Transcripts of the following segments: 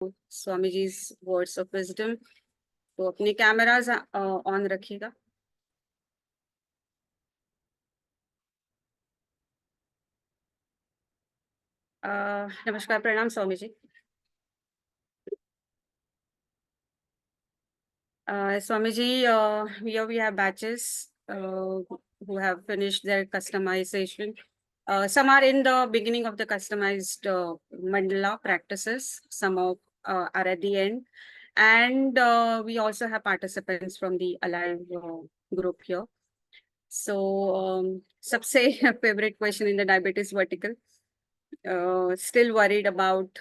स्वामी जी's words of wisdom. तो अपने कैमराज ऑन रखिएगा। नमस्कार, प्रणाम Swami ji. Swami ji, here we have batches who have finished their customization. Some are in the beginning of the customized mandala practices. Some are at the end. And we also have participants from the Alive group here. So, सबसे favorite question in the diabetes vertical. Still worried about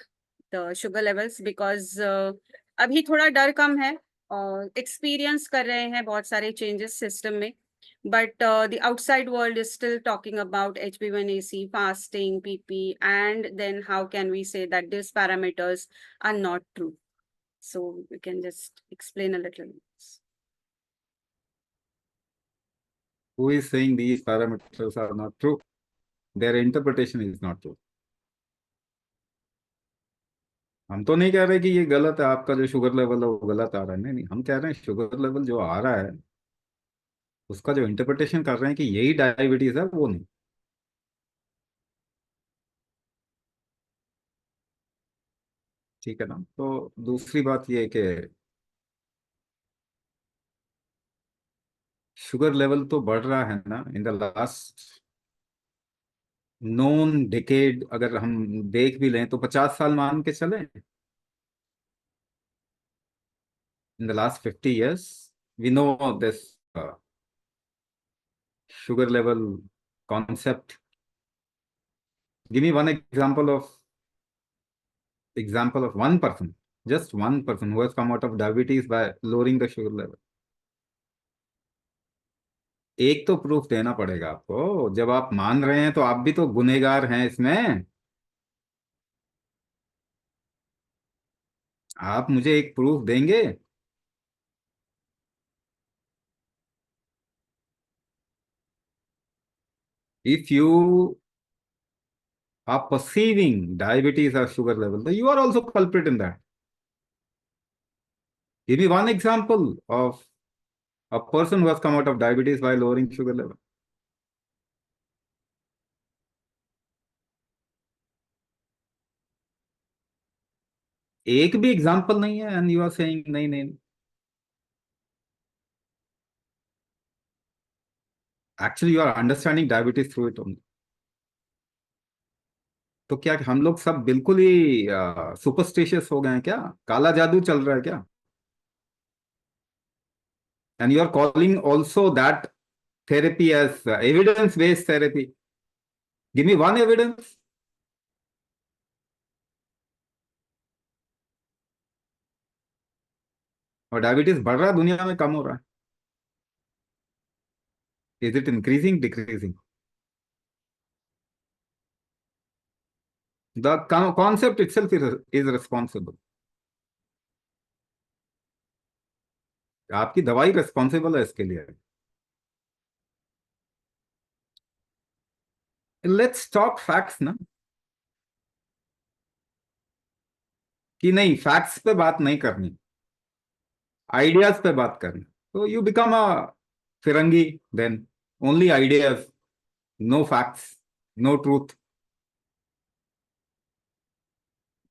the sugar levels because अभी थोड़ा डर कम है और experience कर रहे हैं बहुत सारे चेंजेस सिस्टम में, but the outside world is still talking about HbA1c, fasting, PP, and then how can we say that these parameters are not true? So you can just explain a little. Who is saying these parameters are not true? Their interpretation is not true. हम तो नहीं कह रहे कि ये गलत है, आपका जो शुगर लेवल है वो गलत आ रहा है। नहीं नहीं, हम कह रहे हैं शुगर लेवल जो आ रहा है उसका जो इंटरप्रिटेशन कर रहे हैं कि यही डायबिटीज है, वो नहीं। ठीक है ना। तो दूसरी बात ये है कि शुगर लेवल तो बढ़ रहा है ना इन द लास्ट नोन डिकेड। अगर हम देख भी लें तो 50 साल मान के चले। In the last 50 years we know this sugar level concept. Give me one example of one person, just one person who has come out of diabetes by lowering the sugar level. एक तो proof देना पड़ेगा आपको। जब आप मान रहे हैं तो आप भी तो गुनहगार हैं इसमें। आप मुझे एक प्रूफ देंगे? If you are perceiving diabetes or sugar level, then you are also culprit in that. Give me one example of a person who has come out of diabetes by lowering sugar level. एक भी example नहीं है and you are saying नहीं नहीं। Actually you are understanding diabetes through it only. तो क्या हम लोग सब बिल्कुल ही सुपरस्टिशियस हो गए हैं क्या? काला जादू चल रहा है क्या? And you are calling also that therapy as evidence based therapy. Give me one evidence. और डायबिटीज बढ़ रहा है दुनिया में, कम हो रहा है? Is it increasing, decreasing? The concept itself is responsible. आपकी दवाई रेस्पॉन्सिबल है इसके लिए। लेट्स टॉक फैक्ट्स ना, कि नहीं फैक्ट्स पे बात नहीं करनी, आइडियाज पे बात करनी। तो यू बिकम अ फिरंगी then. Only ideas, no facts, no truth.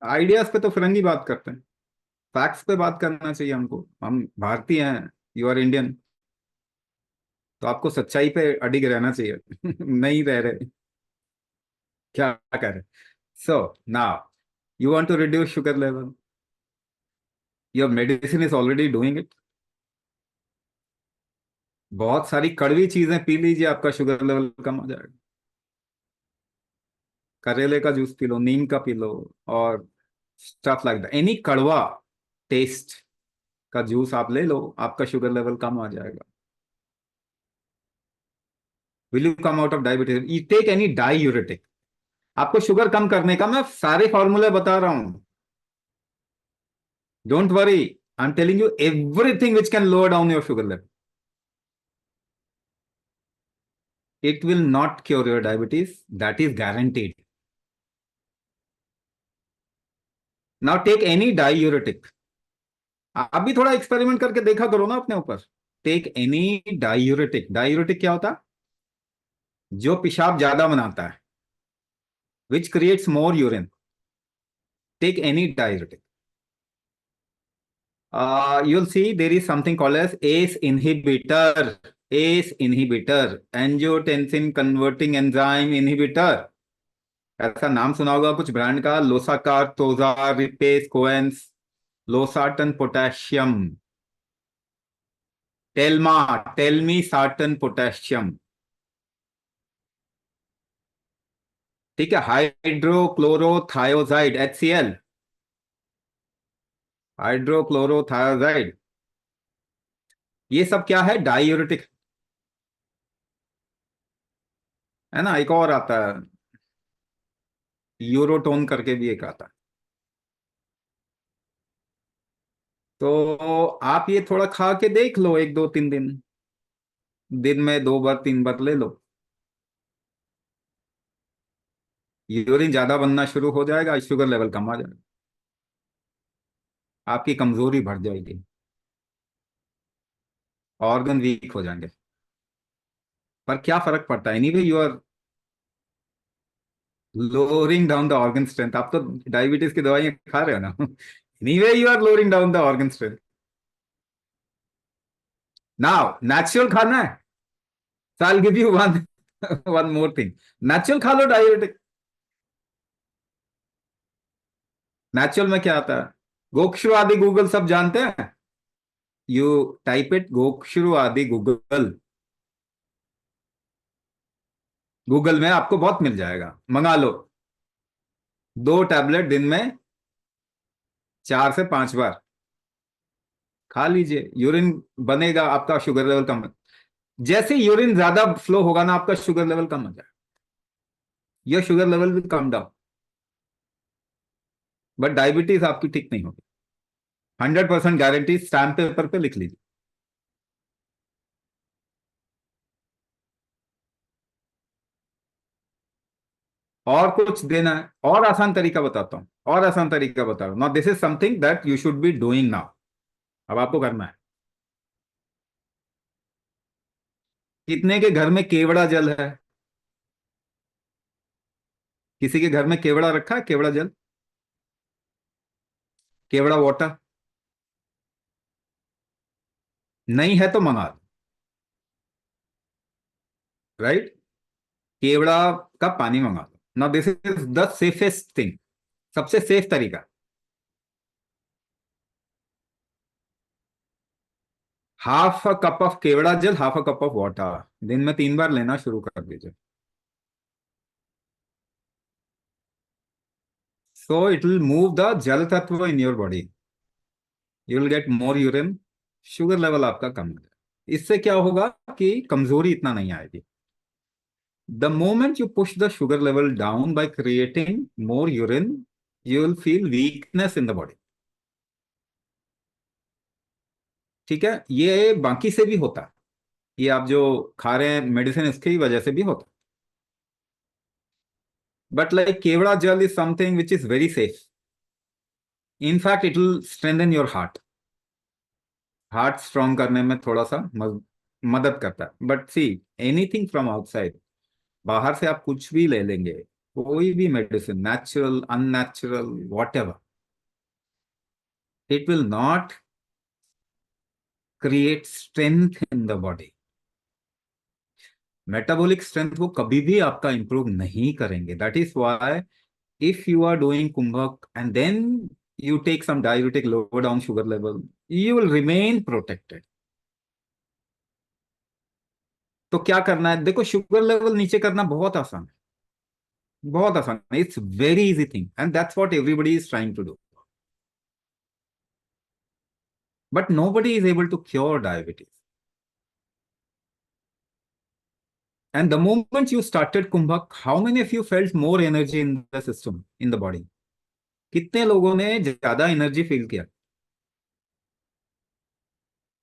Ideas पे तो फिरंगी बात करते हैं, फैक्ट्स पे बात करना चाहिए हमको। हम भारतीय हैं, यू आर इंडियन, तो आपको सच्चाई पे अडिग रहना चाहिए। नहीं रह रहे, क्या करें? So now you want to reduce sugar level, your medicine is already doing it. बहुत सारी कड़वी चीजें पी लीजिए, आपका शुगर लेवल कम हो जाएगा। करेले का जूस पी लो, नीम का पी लो, और स्टफ लाइक दैट। एनी कड़वा टेस्ट का जूस आप ले लो, आपका शुगर लेवल कम आ जाएगा। Will you come out of diabetes? You take any diuretic, आपको शुगर कम करने का मैं सारे फॉर्मूले बता रहा हूं। Don't worry, I am telling you everything which can lower down your sugar level. It will not cure your diabetes, that is guaranteed. Now take any diuretic. आप भी थोड़ा एक्सपेरिमेंट करके देखा करो ना अपने ऊपर। Take any diuretic. डायूरेटिक क्या होता है? जो पेशाब ज्यादा बनाता है, which creates more urine. Take any diuretic. You'll see there is something called as ACE inhibitor. ACE inhibitor, angiotensin converting enzyme inhibitor। ऐसा नाम सुना होगा कुछ ब्रांड का, लोसाकार, तोजार, Ripesh, coins, losartan potassium, Telma, टेल्मी सार्टन potassium. ठीक है, हाइड्रोक्लोरोथायोजाइड, HCl, हाइड्रोक्लोरोथायोजाइड। ये सब क्या है? डायूरेटिक है ना। एक और आता है, यूरोटोन करके भी एक आता है। तो आप ये थोड़ा खा के देख लो, 1 2 3 दिन, दिन में 2 बार 3 बार ले लो। यूरिन ज्यादा बनना शुरू हो जाएगा, शुगर लेवल कम आ जाएगा, आपकी कमजोरी बढ़ जाएगी, ऑर्गन वीक हो जाएंगे। पर क्या फर्क पड़ता है? Anyway you are lowering down the organ strength. आप तो डायबिटीज की दवाइयां खा रहे हो ना। Anyway you are lowering down the organ strength. Now natural खाना है, so I'll give you one one more thing। Natural खा लो डायबिटिक। नेचुरल में क्या आता है? गोक्षु आदि गूगल सब जानते हैं। यू टाइप इट, गोक्षु आदि गूगल, गूगल में आपको बहुत मिल जाएगा, मंगा लो। 2 टैबलेट दिन में 4 से 5 बार खा लीजिए, यूरिन बनेगा, आपका शुगर लेवल कम। जैसे यूरिन ज्यादा फ्लो होगा ना, आपका शुगर लेवल कम हो जाएगा, your sugar level will come down. But diabetes आपकी ठीक नहीं होगी, 100% गारंटी, स्टैम्प पेपर पे लिख लीजिए। और कुछ देना है? और आसान तरीका बताता हूं, और आसान तरीका बता रहा हूं। Now this is something that you should be doing now. अब आपको करना है। कितने के घर में केवड़ा जल है? किसी के घर में केवड़ा रखा है? केवड़ा जल, केवड़ा वाटर? नहीं है तो मंगा लो, राइट। केवड़ा का पानी मंगा लो। Now this is the safest thing, सबसे सेफ तरीका। Half a cup of kewra jal, half a cup of water, दिन में 3 बार लेना शुरू कर दीजिए। So it will move the jal tattva in your body, you will get more urine, sugar level आपका कम हो जाएगा। इससे क्या होगा कि कमजोरी इतना नहीं आएगी। The moment you push the sugar level down by creating more urine, you will feel weakness in the body. ठीक है, ये बाकी से भी होता है, ये आप जो खा रहे हैं मेडिसिन, इसकी ही वजह से भी होता है। But like kewra jal is something which is very safe. In fact it will strengthen your heart, heart strong करने में थोड़ा सा मदद करता है। But see, anything from outside, बाहर से आप कुछ भी ले लेंगे, कोई भी medicine, natural unnatural whatever, it will not create strength in the body. Metabolic strength वो कभी भी आपका इंप्रूव नहीं करेंगे। That is why if you are doing kumbhak and then you take some diuretic, lower down sugar level, you will remain protected। तो क्या करना है? देखो, शुगर लेवल नीचे करना बहुत आसान है, बहुत आसान है। It's very easy thing and that's what everybody is trying to do, but nobody is able to cure diabetes। And the moment you started kumbhak, how many of you felt more energy in the system, in the body? कितने लोगों ने ज्यादा energy feel किया?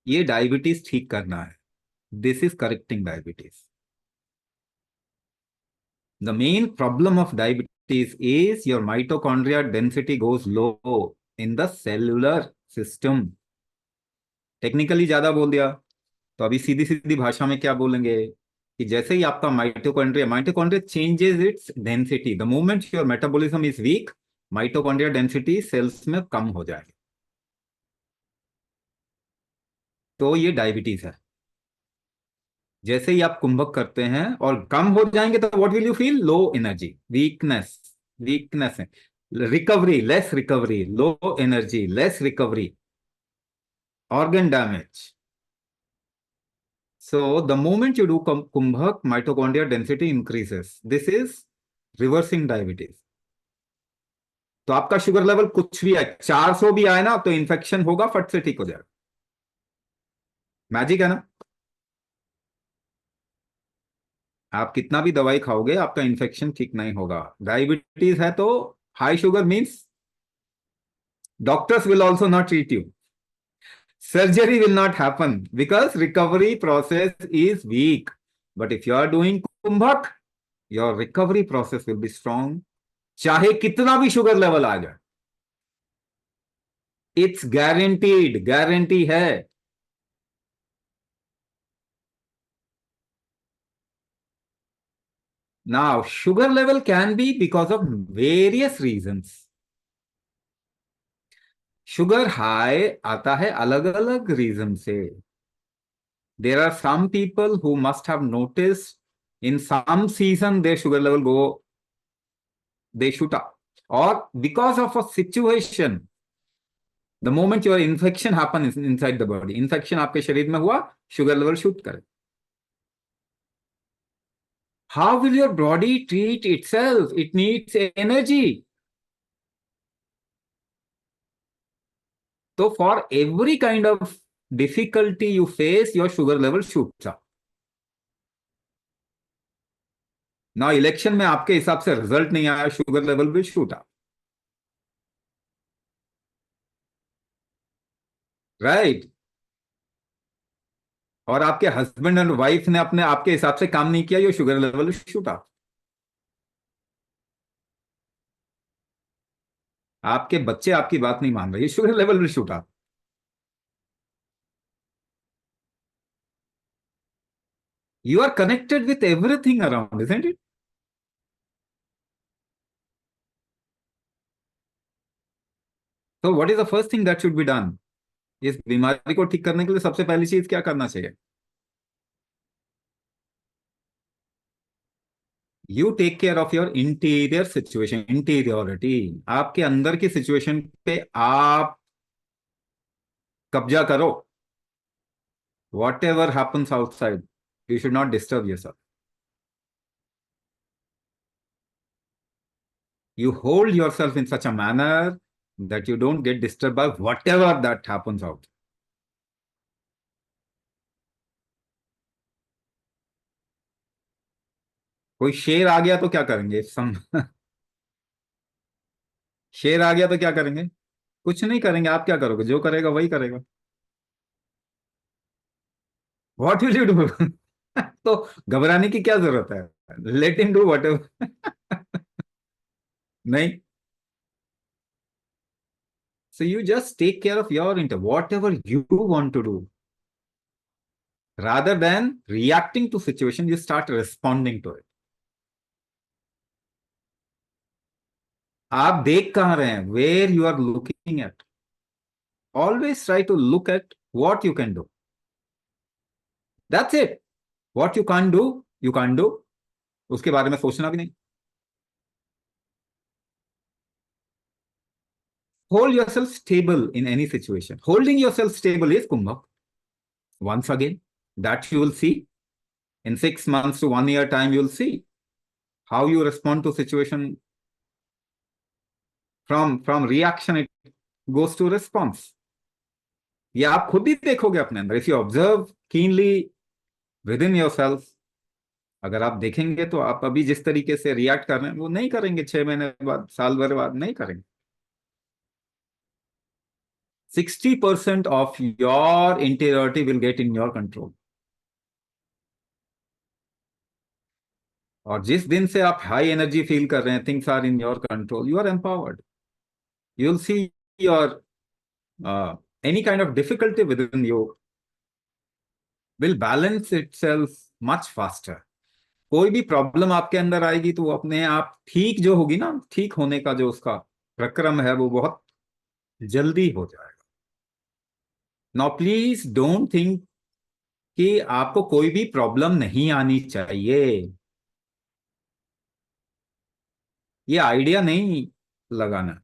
ये diabetes ठीक करना है, this is correcting diabetes. The main problem of diabetes is your mitochondria density goes low in the cellular system. Technically ज्यादा बोल दिया, तो अभी सीधी सीधी भाषा में क्या बोलेंगे कि जैसे ही आपका mitochondria mitochondria changes its density, the moment your metabolism is weak, mitochondria density cells में कम हो जाएगी, तो ये डायबिटीज है। जैसे ही आप कुंभक करते हैं और कम हो जाएंगे तो what will you feel? Low energy, weakness, weakness है, recovery, less recovery, low energy, less recovery, organ damage. So the moment you do kumbhak, mitochondria density increases. This is reversing diabetes. तो आपका शुगर लेवल कुछ भी है, 400 भी आए ना तो इन्फेक्शन होगा, फट से ठीक हो जाएगा। मैजिक है ना? आप कितना भी दवाई खाओगे आपका इन्फेक्शन ठीक नहीं होगा। डायबिटीज है तो high sugar means doctors will also not treat you, surgery will not happen because recovery process is weak. But if you are doing kumbhak, your recovery process will be strong. चाहे कितना भी sugar level आ जाए, it's guaranteed, guarantee है। Now sugar level can be because of various reasons. Sugar high आता है अलग अलग reason से। There are some people who must have noticed in some season their sugar level go, they shoot up, or because of a situation, the moment your infection happens inside the body, infection आपके शरीर में हुआ, sugar level shoot करे। How will your body treat itself? It needs energy. So for every kind of difficulty you face, your sugar level shoots up. Now election में आपके हिसाब से result नहीं आया, sugar level will shoot up, right? और आपके husband and wife ने अपने आपके हिसाब से काम नहीं किया, your sugar level shoot up. आपके बच्चे आपकी बात नहीं मान रहे, sugar level will shoot up. You are connected with everything around, isn't it? So what is the first thing that should be done? इस बीमारी को ठीक करने के लिए सबसे पहली चीज क्या करना चाहिए? You take care of your interior situation, interiority, आपके अंदर की सिचुएशन पे आप कब्जा करो। Whatever happens outside, you should not disturb yourself. You hold yourself in such a manner that you don't get disturbed by whatever that happens out. कोई शेर आ गया तो क्या करेंगे? शेर आ गया तो क्या करेंगे? कुछ नहीं करेंगे। आप क्या करोगे? जो करेगा वही करेगा। What will you do? तो घबराने की क्या जरूरत है? Let him do what ever. नहीं, so you just take care of your whatever you want to do, rather than reacting to situation, you start responding to it. आप देख कहां रहे हैं? Where you are looking at. Always try to look at what you can do, that's it. What you can do, you can do, उसके बारे में सोचना भी नहीं। Hold yourself stable in any situation. Holding yourself stable is kumbhak. Once again, that you will see in 6 months to 1 year time, you'll see how you respond to situation. From reaction it goes to response. ये आप खुद ही देखोगे अपने अंदर। If you observe keenly with in your self, अगर आप देखेंगे तो आप अभी जिस तरीके से रिएक्ट कर रहे हैं वो नहीं करेंगे 6 महीने बाद, साल भर बाद नहीं करेंगे। 60% of your interiority will get in your control. और जिस दिन से आप हाई एनर्जी फील कर रहे हैं, things are in your control, you are empowered, you will see your any kind of difficulty within you will balance itself much faster. कोई भी प्रॉब्लम आपके अंदर आएगी तो वो अपने आप ठीक जो होगी ना, ठीक होने का जो उसका प्रक्रम है वो बहुत जल्दी हो जाएगा. नाउ प्लीज डोंट थिंक कि आपको कोई भी प्रॉब्लम नहीं आनी चाहिए. ये आइडिया नहीं लगाना,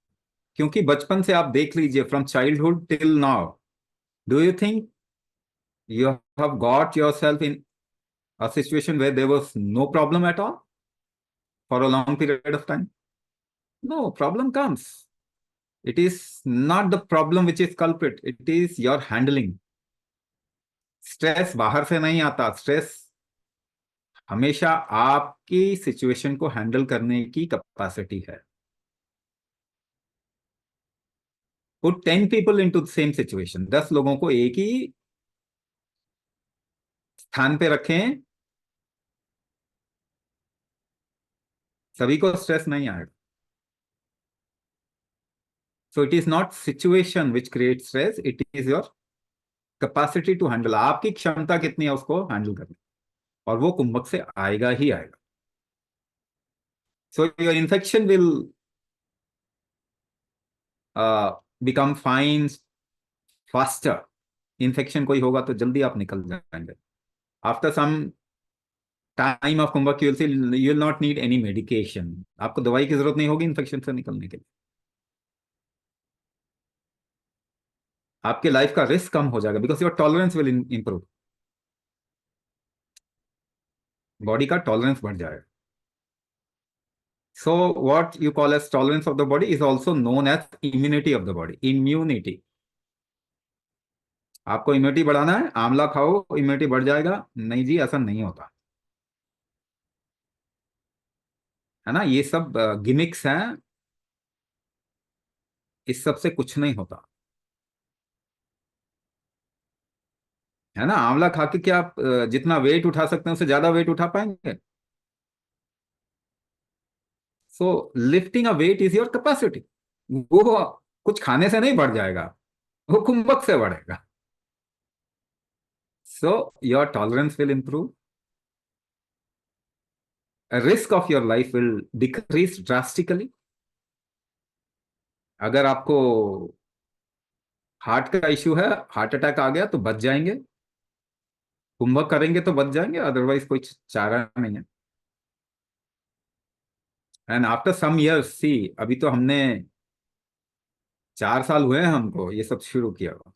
क्योंकि बचपन से आप देख लीजिए, from childhood till now, do you think you have got yourself in a situation where there was no problem at all for a long period of time? No, problem comes. It is not the problem which is culprit, it is your handling. Stress बाहर से नहीं आता, stress हमेशा आपकी situation को handle करने की capacity है. Put 10 people into the same situation, 10 लोगों को एक ही स्थान पे रखें, सभी को स्ट्रेस नहीं आएगा. So it is not situation which creates stress, it is your capacity to handle. आपकी क्षमता कितनी है उसको हैंडल करने, और वो कुंभक से आएगा ही आएगा. So your infection will become fine faster. Infection कोई होगा तो जल्दी आप निकल जाएंगे. After some time of kumbhak you will not need any medication. आपको दवाई की जरूरत नहीं होगी इन्फेक्शन से निकलने के लिए. आपके लाइफ का रिस्क कम हो जाएगा, because your tolerance will improve. Body का टॉलरेंस बढ़ जाएगा. So what you call as tolerance of the body is also known as immunity of the body. Immunity. आपको इम्यूनिटी बढ़ाना है, आंवला खाओ इम्यूनिटी बढ़ जाएगा? नहीं जी, ऐसा नहीं होता है ना. ये सब गिमिक्स हैं, इस सब से कुछ नहीं होता है ना. आंवला खा के क्या आप जितना वेट उठा सकते हैं उससे ज्यादा वेट उठा पाएंगे? So lifting a weight is your capacity. वो कुछ खाने से नहीं बढ़ जाएगा, वो कुंभक से बढ़ेगा. So your tolerance will improve, risk of your life will decrease drastically. अगर आपको हार्ट का इश्यू है, हार्ट अटैक आ गया तो बच जाएंगे. कुंभक करेंगे तो बच जाएंगे, अदरवाइज कोई चारा नहीं है. एंड आफ्टर सम इयर्स सी, अभी तो हमने 4 साल हुए हैं हमको ये सब शुरू किया हुआ.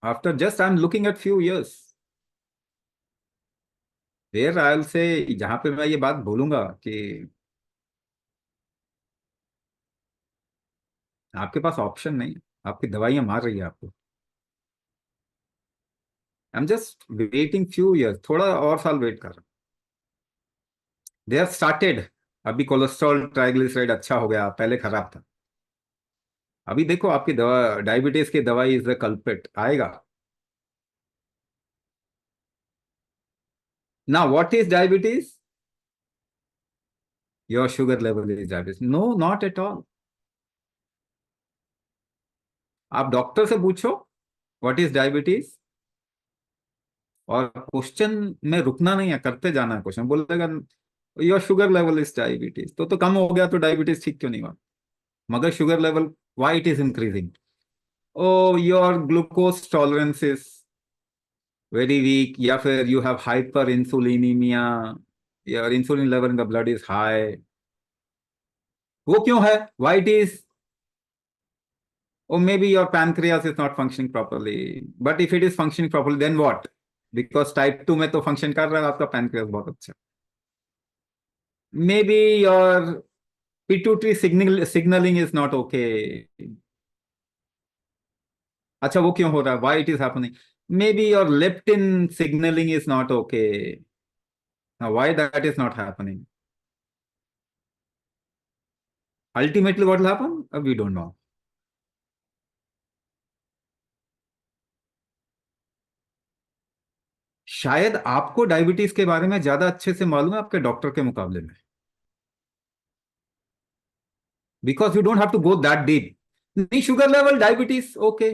After just I am looking at few years there I say, जहां पे मैं ये बात बोलूंगा कि आपके पास ऑप्शन नहीं है, आपकी दवाइयां मार रही है आपको. I am just waiting few years, थोड़ा और साल वेट कर रहा हूं. They have started. अभी कोलेस्ट्रॉल ट्राइग्लिसराइड अच्छा हो गया, पहले खराब था. अभी देखो आपकी दवा, डायबिटीज की दवाई इज द कल्प्रिट, आएगा ना. What is diabetes? Your sugar level is diabetes? No, not at all. आप डॉक्टर से पूछो व्हाट इज डायबिटीज, और क्वेश्चन में रुकना नहीं है, करते जाना है. क्वेश्चन बोलेगा your sugar level is diabetes, तो कम हो गया तो डायबिटीज ठीक क्यों नहीं हुआ? मगर sugar level why it is increasing? Oh your glucose tolerance is very weak, या फिर you have hyperinsulinemia, your insulin level in the blood is high. वो क्यों है? Why it is? or maybe your pancreas is not functioning properly. But if it is functioning properly, then what? Because type 2 में तो function कर रहा है आपका pancreas बहुत अच्छा. Maybe your pituitary signaling is not okay. अच्छा, वो क्यों हो रहा है? Why it is happening? Maybe your leptin signaling is not okay. Now, why that is not happening? Ultimately, what will happen? We don't know. शायद आपको diabetes के बारे में ज्यादा अच्छे से मालूम है आपके डॉक्टर के मुकाबले में, because you don't have to go that deep. नहीं, sugar level, diabetes, okay.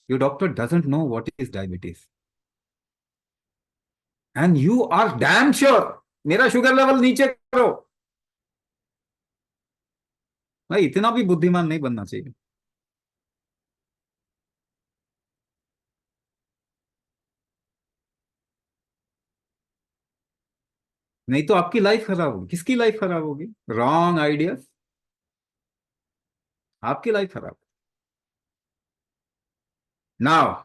Your doctor doesn't know what is diabetes and you are damn sure मेरा शुगर लेवल नीचे करो. भाई इतना भी बुद्धिमान नहीं बनना चाहिए. नहीं तो आपकी लाइफ खराब होगी. किसकी लाइफ खराब होगी? Wrong ideas. आपकी लाइफ खराब. नाउ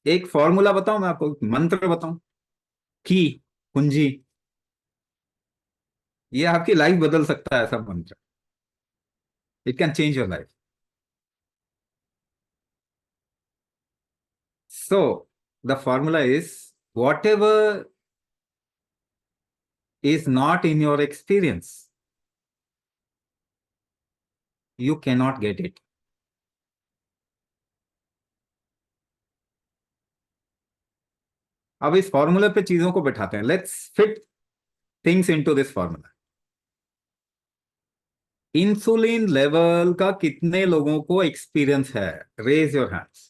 एक फॉर्मूला बताऊं मैं आपको, मंत्र बताऊं, की कुंजी. ये आपकी लाइफ बदल सकता है ऐसा मंत्र. It can change your life. So the formula is what ever is not in your experience, you cannot get it. अब इस फॉर्मूले पे चीजों को बैठाते हैं. Let's fit things into this formula. Insulin level का कितने लोगों को एक्सपीरियंस है? Raise your hands.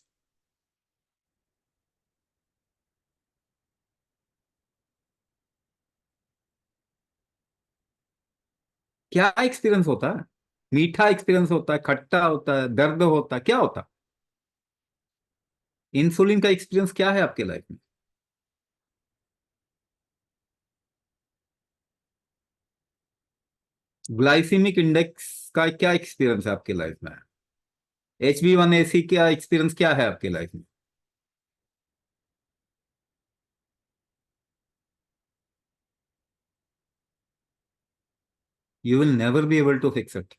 क्या एक्सपीरियंस होता है? मीठा एक्सपीरियंस होता है, खट्टा होता है, दर्द होता है, क्या होता है? इंसुलिन का एक्सपीरियंस क्या है आपके लाइफ में? ग्लाइसीमिक इंडेक्स का क्या एक्सपीरियंस है आपकी लाइफ में? HB1AC का एक्सपीरियंस क्या है आपकी लाइफ में? You will never be able to fix it.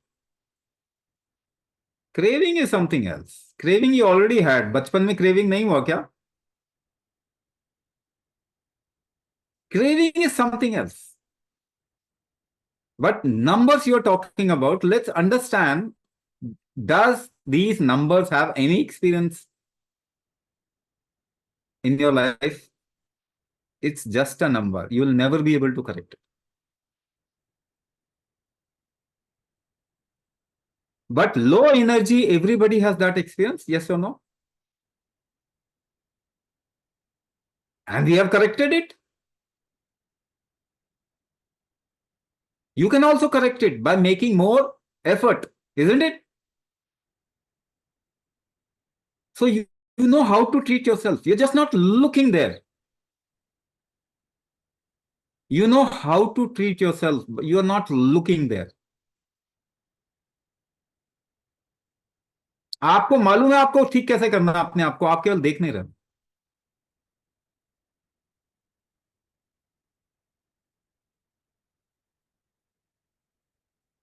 Craving is something else. Craving you already had. बचपन में क्रेविंग नहीं हुआ क्या? Craving is something else. But numbers you're talking about, let's understand, does these numbers have any experience in your life? It's just a number. You will never be able to correct it. But low energy, everybody has that experience, yes or no? And we have corrected it. You can also correct it by making more effort, isn't it? So you know how to treat yourself. You're just not looking there. You know how to treat yourself, but you're not looking there. आपको मालूम है आपको ठीक कैसे करना है अपने आप को, आप केवल देख नहीं रहे.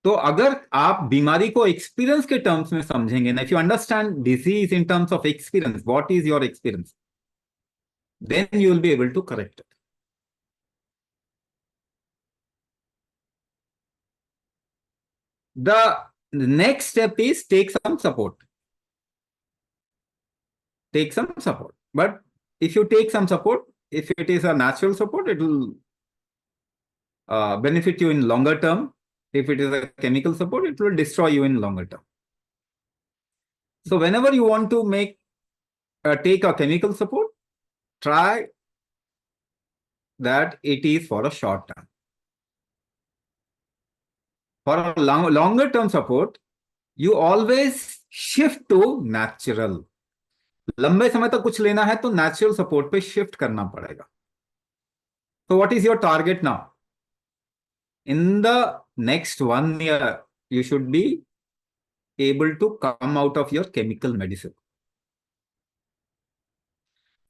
तो अगर आप बीमारी को एक्सपीरियंस के टर्म्स में समझेंगे ना, if you understand disease in terms of experience, what is your experience, then you will be able to correct it. The next step is take some support. Take some support. But if you take some support, if it is a natural support, it will benefit you in longer term. If it is a chemical support, it will destroy you in longer term. So whenever you want to take a chemical support, try that it is for a short term. For a longer term support, you always shift to natural. लंबे समय तक कुछ लेना है तो natural support पे shift करना पड़ेगा. So what is your target now? In the next 1 year, you should be able to come out of your chemical medicine.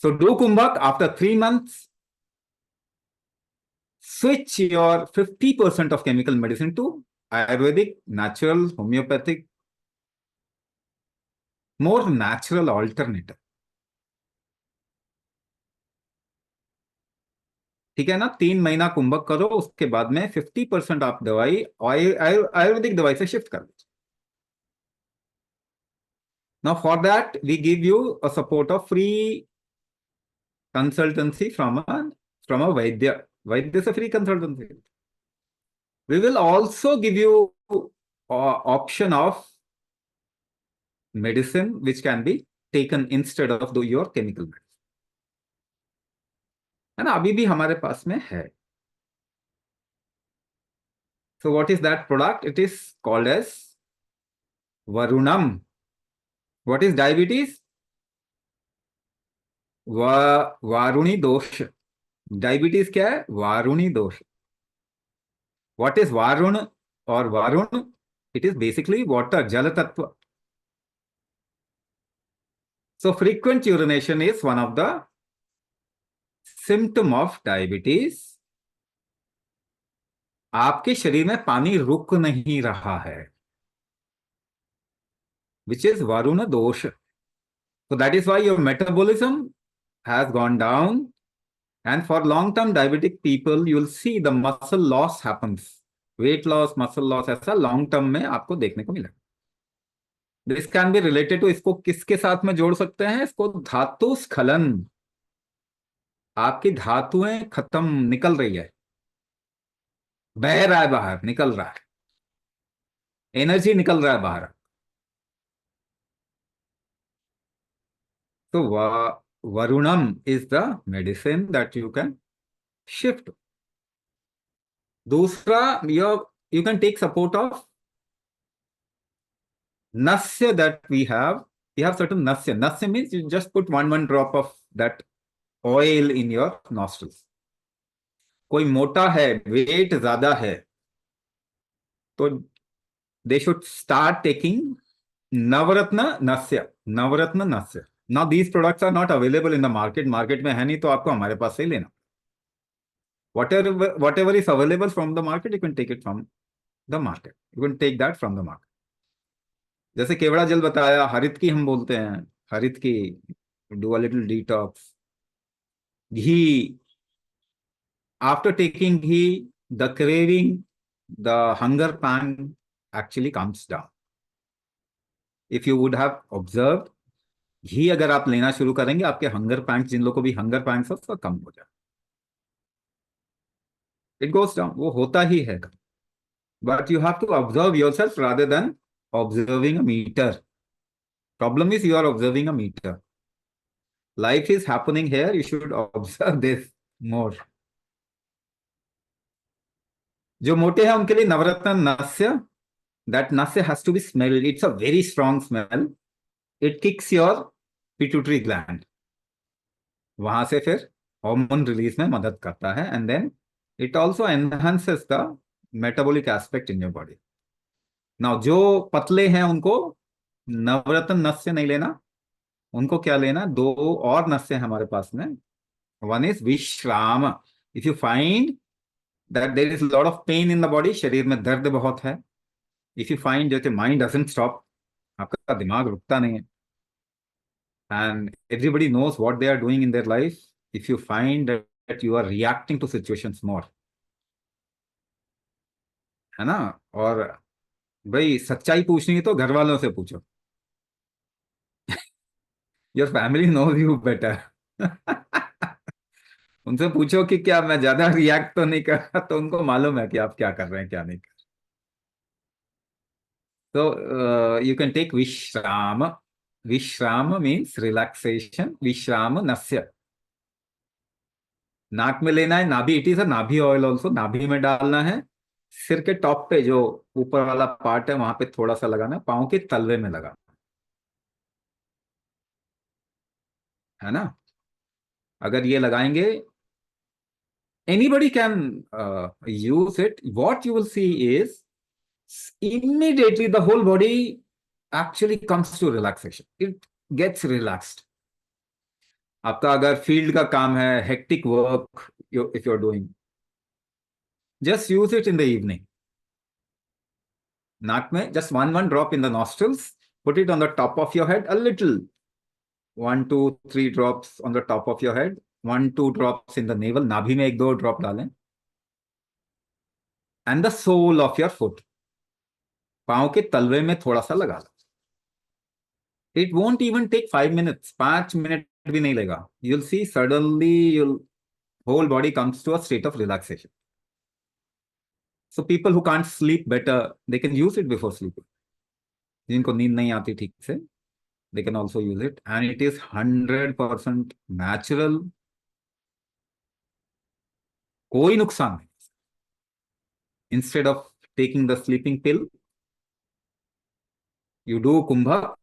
So do Kumbhak after 3 months, switch your 50% of chemical medicine to Ayurvedic, natural, homeopathic, more natural alternative. ठीक है ना? 3 महीना कुंभक करो, उसके बाद में 50% आप दवाई आयुर्वेदिक दवाई से शिफ्ट कर दो. Now for that, we give you a support of free consultancy from a Vaidya. Vaidya is a free consultancy. We will also give you option of medicine which can be taken instead of your chemical medicine. है ना, अभी भी हमारे पास में है. So what is that product? It is called as Varunam. What is diabetes? वारुणी दोष. Diabetes क्या है? वारुणी दोष. What is Varun or Varun? It is basically water, Jala Tattva. So frequent urination is one of the symptom of diabetes. आपके शरीर में पानी रुक नहीं रहा है, which is Varuna dosha. So that is why your metabolism has gone down, and for long-term diabetic people, you will see the muscle loss happens. Weight loss, muscle loss ऐसा long term में आपको देखने को मिलेगा. This can be related to, इसको किसके साथ में जोड़ सकते हैं? इसको धातु स्खलन. आपकी धातुएं खत्म, निकल रही है, बह रहा है बाहर, निकल रहा है, एनर्जी निकल रहा है बाहर. तो Varunam is the medicine that you can shift. दूसरा, you can take support of nasya that we have. We have certain nasya. Nasya means you just put one drop of that oil in your nostrils. कोई मोटा है, wait ज्यादा है, तो they should start taking Navaratna Nasya. Navaratna Nasya. Now these products are not available in the market. Market में है नहीं, तो आपको हमारे पास से ही लेना. Whatever is available from the market, you can take it from the market. You can take that from the market. जैसे केवड़ा जल बताया, हरित की हम बोलते हैं, हरित की, do a little detox. Ghee. After taking ghee, the craving, the hunger pang actually comes down. If you would have observed, घी अगर आप लेना शुरू करेंगे, आपके हंगर पैंक्स, जिन लोगों को भी हंगर पैंक्स हो, उसका कम हो जाए. It goes down. वो होता ही है, but you have to observe yourself rather than observing a meter. Problem is you are observing a meter. Life is happening here, you should observe this more. जो मोटे हैं उनके लिए नवरत्न नस्य. That nasya has to be smelled. It's a very strong smell. It kicks your pituitary gland. वहां से फिर हार्मोन रिलीज में मदद करता है, and then it also enhances the metabolic aspect in your body. Now जो पतले हैं उनको नवरत्न नस्य नहीं लेना. उनको क्या लेना? दो और नस्य हमारे पास में. One is vishram. If you find that there is lot of pain in the body, शरीर में दर्द बहुत है, if you find that mind doesn't stop, आपका दिमाग रुकता नहीं है, and everybody knows what they are doing in their life, if you find that you are reacting to situations more, है ना. और भाई सच्चाई पूछनी है तो घर वालों से पूछो. Your family knows you better. उनसे पूछो कि क्या मैं ज्यादा रिएक्ट तो नहीं कर रहा, तो उनको मालूम है कि आप क्या कर रहे हैं, क्या नहीं कर रहे. तो यू कैन टेक विश्राम. विश्राम मीन्स रिलैक्सेशन. विश्राम नस्य. नाक में लेना है, नाभि. इट इज अ नाभि ऑयल ऑल्सो. नाभि में डालना है. सिर के टॉप पे जो ऊपर वाला पार्ट है वहां पे थोड़ा सा लगाना है. पांव के तलवे में लगाना है ना. अगर ये लगाएंगे, anybody can use it. What you will see is immediately the whole body actually comes to relaxation. It gets relaxed. आपका अगर फील्ड का काम है, hectic work if you're doing, just use it in the evening. नाक में just one drop in the nostrils. Put it on the top of your head a little. 1, 2, 3 drops on the top of your head. 1, 2 drops in the navel. नाभि में 1-2 drop डालें. And the sole of your foot. पांव के तलवे में थोड़ा सा लगा लो. It won't even take 5 minutes. 5 minutes भी नहीं लेगा. You'll see suddenly your whole body comes to a state of relaxation. So people who can't sleep better, they can use it before sleeping. जिनको नींद नहीं आती ठीक से, they can also use it, and it is 100% natural. कोई नुकसान नहीं. Instead of taking the sleeping pill, you do kumbhak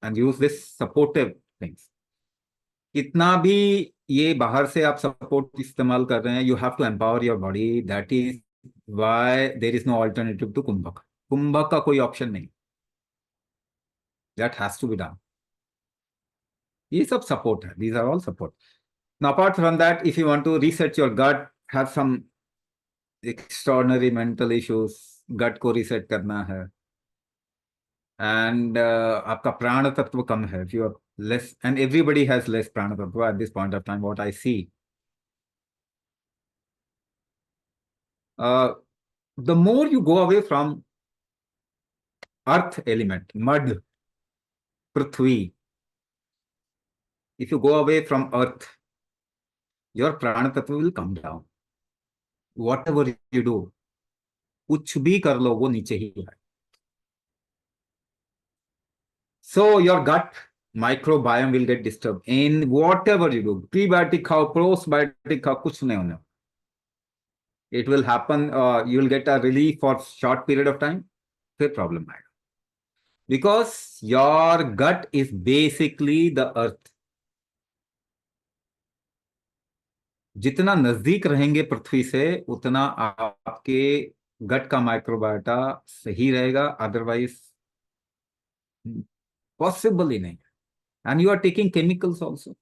and use this supportive things. इतना भी ये बाहर से आप सपोर्ट इस्तेमाल कर रहे हैं, you have to empower your body. That is why there is no alternative to कुंभक. कुंभक का कोई ऑप्शन नहीं. That has to be done. ये सब सपोर्ट है. These are all support. Now apart from that, if you want to reset your gut, have some extraordinary mental issues, gut को reset करना है, and आपका प्राण तत्व कम है. If you are less, and everybody has less प्राण तत्व at this point of time, what I see. The more you go away from earth element, mud, prithvi, if you go away from earth, your prana tattva will come down. Whatever you do, कुछ भी कर लो, वो नीचे ही है. So your gut microbiome will get disturbed in whatever you do. Prebiotic खाओ, postbiotic खाओ, कुछ नहीं होने. It will happen. You will get a relief for short period of time. फिर problem आएगा. Because your gut is basically the earth. जितना नजदीक रहेंगे पृथ्वी से, उतना आपके गट का माइक्रोबायोटा सही रहेगा. अदरवाइज पॉसिबल ही नहीं. And you are taking chemicals also.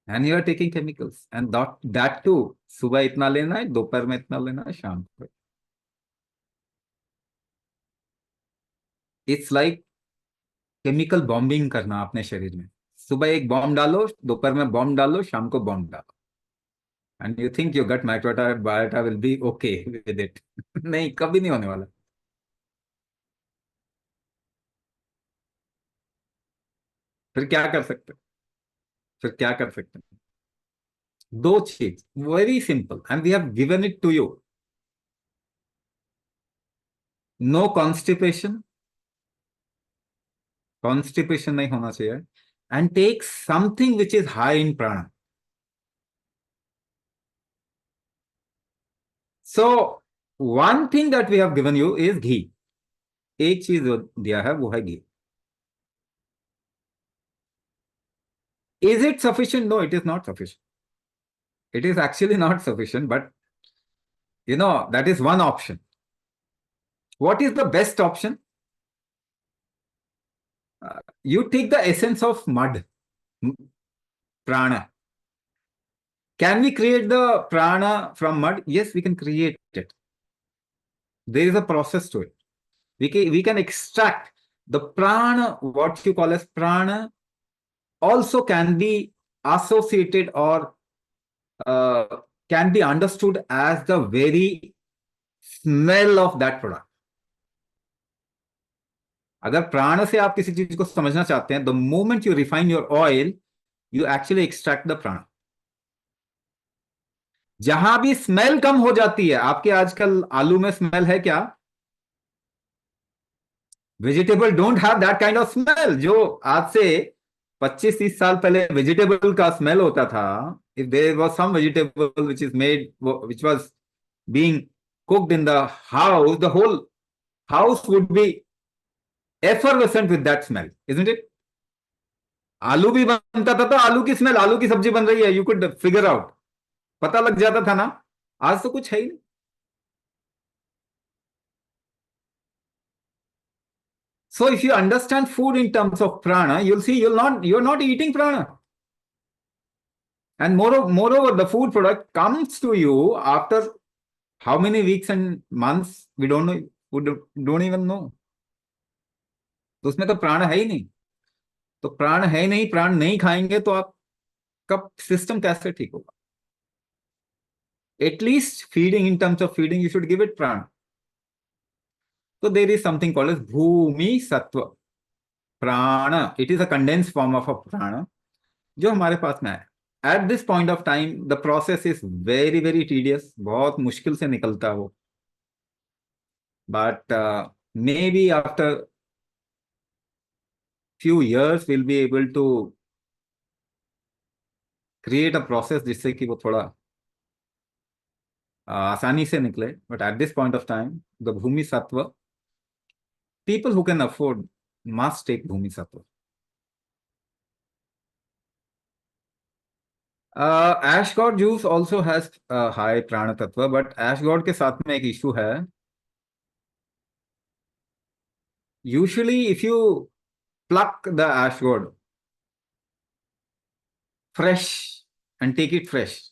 And you are taking chemicals, and that too सुबह इतना लेना है, दोपहर में इतना लेना है, शाम को. इट्स लाइक केमिकल बॉम्बिंग करना अपने शरीर में. सुबह एक बॉम्ब डालो, दोपहर में बॉम्ब डालो, शाम को बॉम्ब डालो, and you think your gut microbiota will be okay with it. नहीं, कभी नहीं होने वाला. फिर क्या कर सकते हैं? फिर क्या कर सकते हैं? दो चीज, very simple, and we have given it to you. No constipation. Constipation नहीं होना चाहिए. And take something which is high in prana. So one thing that we have given you is ghee. एक चीज जो दिया है वो है घी. Is it sufficient? No, it is not sufficient. It is actually not sufficient, but that is one option. What is the best option? You take the essence of mud, prana. Can we create the prana from mud? Yes, we can create it. There is a process to it. We can extract the prana, what you call as prana, also can be associated or can be understood as the very smell of that product. अगर प्राण से आप किसी चीज को समझना चाहते हैं, the moment you refine your oil, you actually extract the प्राण. जहां भी स्मेल कम हो जाती है, आपके आजकल आलू में स्मेल है क्या? Vegetable don't have that kind of smell. जो आज से 25-30 साल पहले वेजिटेबल का स्मेल होता था, if there was some vegetable which is made, which was being cooked in the house, the whole house would be effervescent with that smell, isn't it? आलू भी बनता था तो आलू की स्मेल, आलू की सब्जी बन रही है, यू कुड फिगर आउट, पता लग जाता था ना. आज तो कुछ है ही नहीं. So if you understand food in terms of prana, you'll see you're not eating prana. And moreover, the food product comes to you after how many weeks and months, we don't know, we don't even know. तो उसमें तो प्राण है ही नहीं. तो प्राण है ही नहीं, प्राण नहीं खाएंगे तो आपका सिस्टम कैसे ठीक होगा? At least feeding, in terms of feeding, you should give it प्राण. So there is something called as bhumi sattva. Prana, it is a condensed form of a prana जो हमारे पास में है. At this point of time the process is very very tedious, बहुत मुश्किल से निकलता है वो. But maybe after few years we'll be able to create a process जिससे कि वो थोड़ा आसानी से निकले. But at this point of time the bhumi sattva, people who can afford must take bhumi sattva. Ash god juice also has high prana tattva, but ash god के साथ में एक issue है. Usually if you pluck the ash god fresh and take it fresh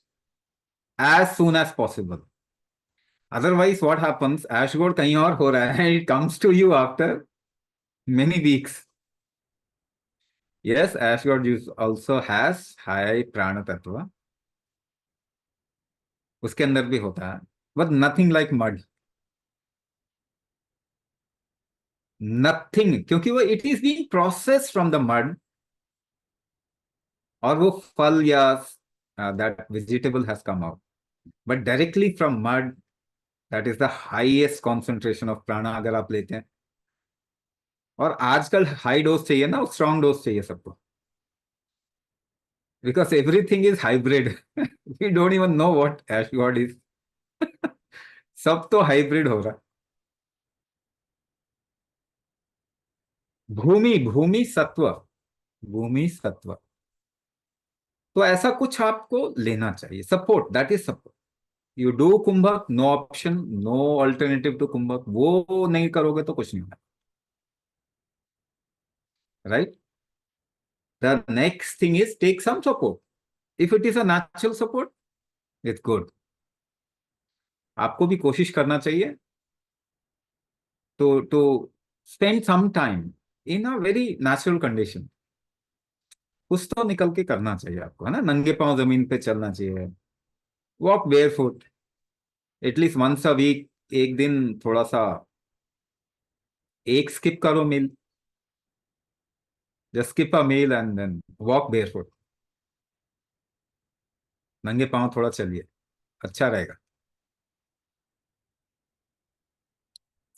as soon as possible. Otherwise what happens, ash god कहीं और हो रहा है, it comes to you after many weeks. Yes, ash god juice also has high prana tattva. उसके अंदर भी होता है, but nothing like mud. Nothing, क्योंकि वो it is being processed from the mud. और वो फल या that vegetable has come out, but directly from mud, that is the highest concentration of prana अगर आप लेते हैं. और आजकल हाई डोज चाहिए ना, स्ट्रॉन्ग डोज चाहिए सबको, because everything is hybrid. We don't even know what ash god is. सब तो हाइब्रिड हो रहा. भूमि भूमि सत्व, भूमि सत्व. तो ऐसा कुछ आपको लेना चाहिए, support, that is support. You do kumbhak, no option, no alternative to kumbhak. वो नहीं करोगे तो कुछ नहीं होगा. Right. The next thing is take some support. If it is a natural support, it's good. आपको भी कोशिश करना चाहिए to spend some time in a very natural condition. कुछ तो निकल के करना चाहिए आपको, है ना. नंगे पांव जमीन पे चलना चाहिए. Walk barefoot at least once a week. एक दिन थोड़ा सा एक स्किप करो meal. Just skip a meal and then walk barefoot. नंगे पांव थोड़ा चलिए, अच्छा रहेगा.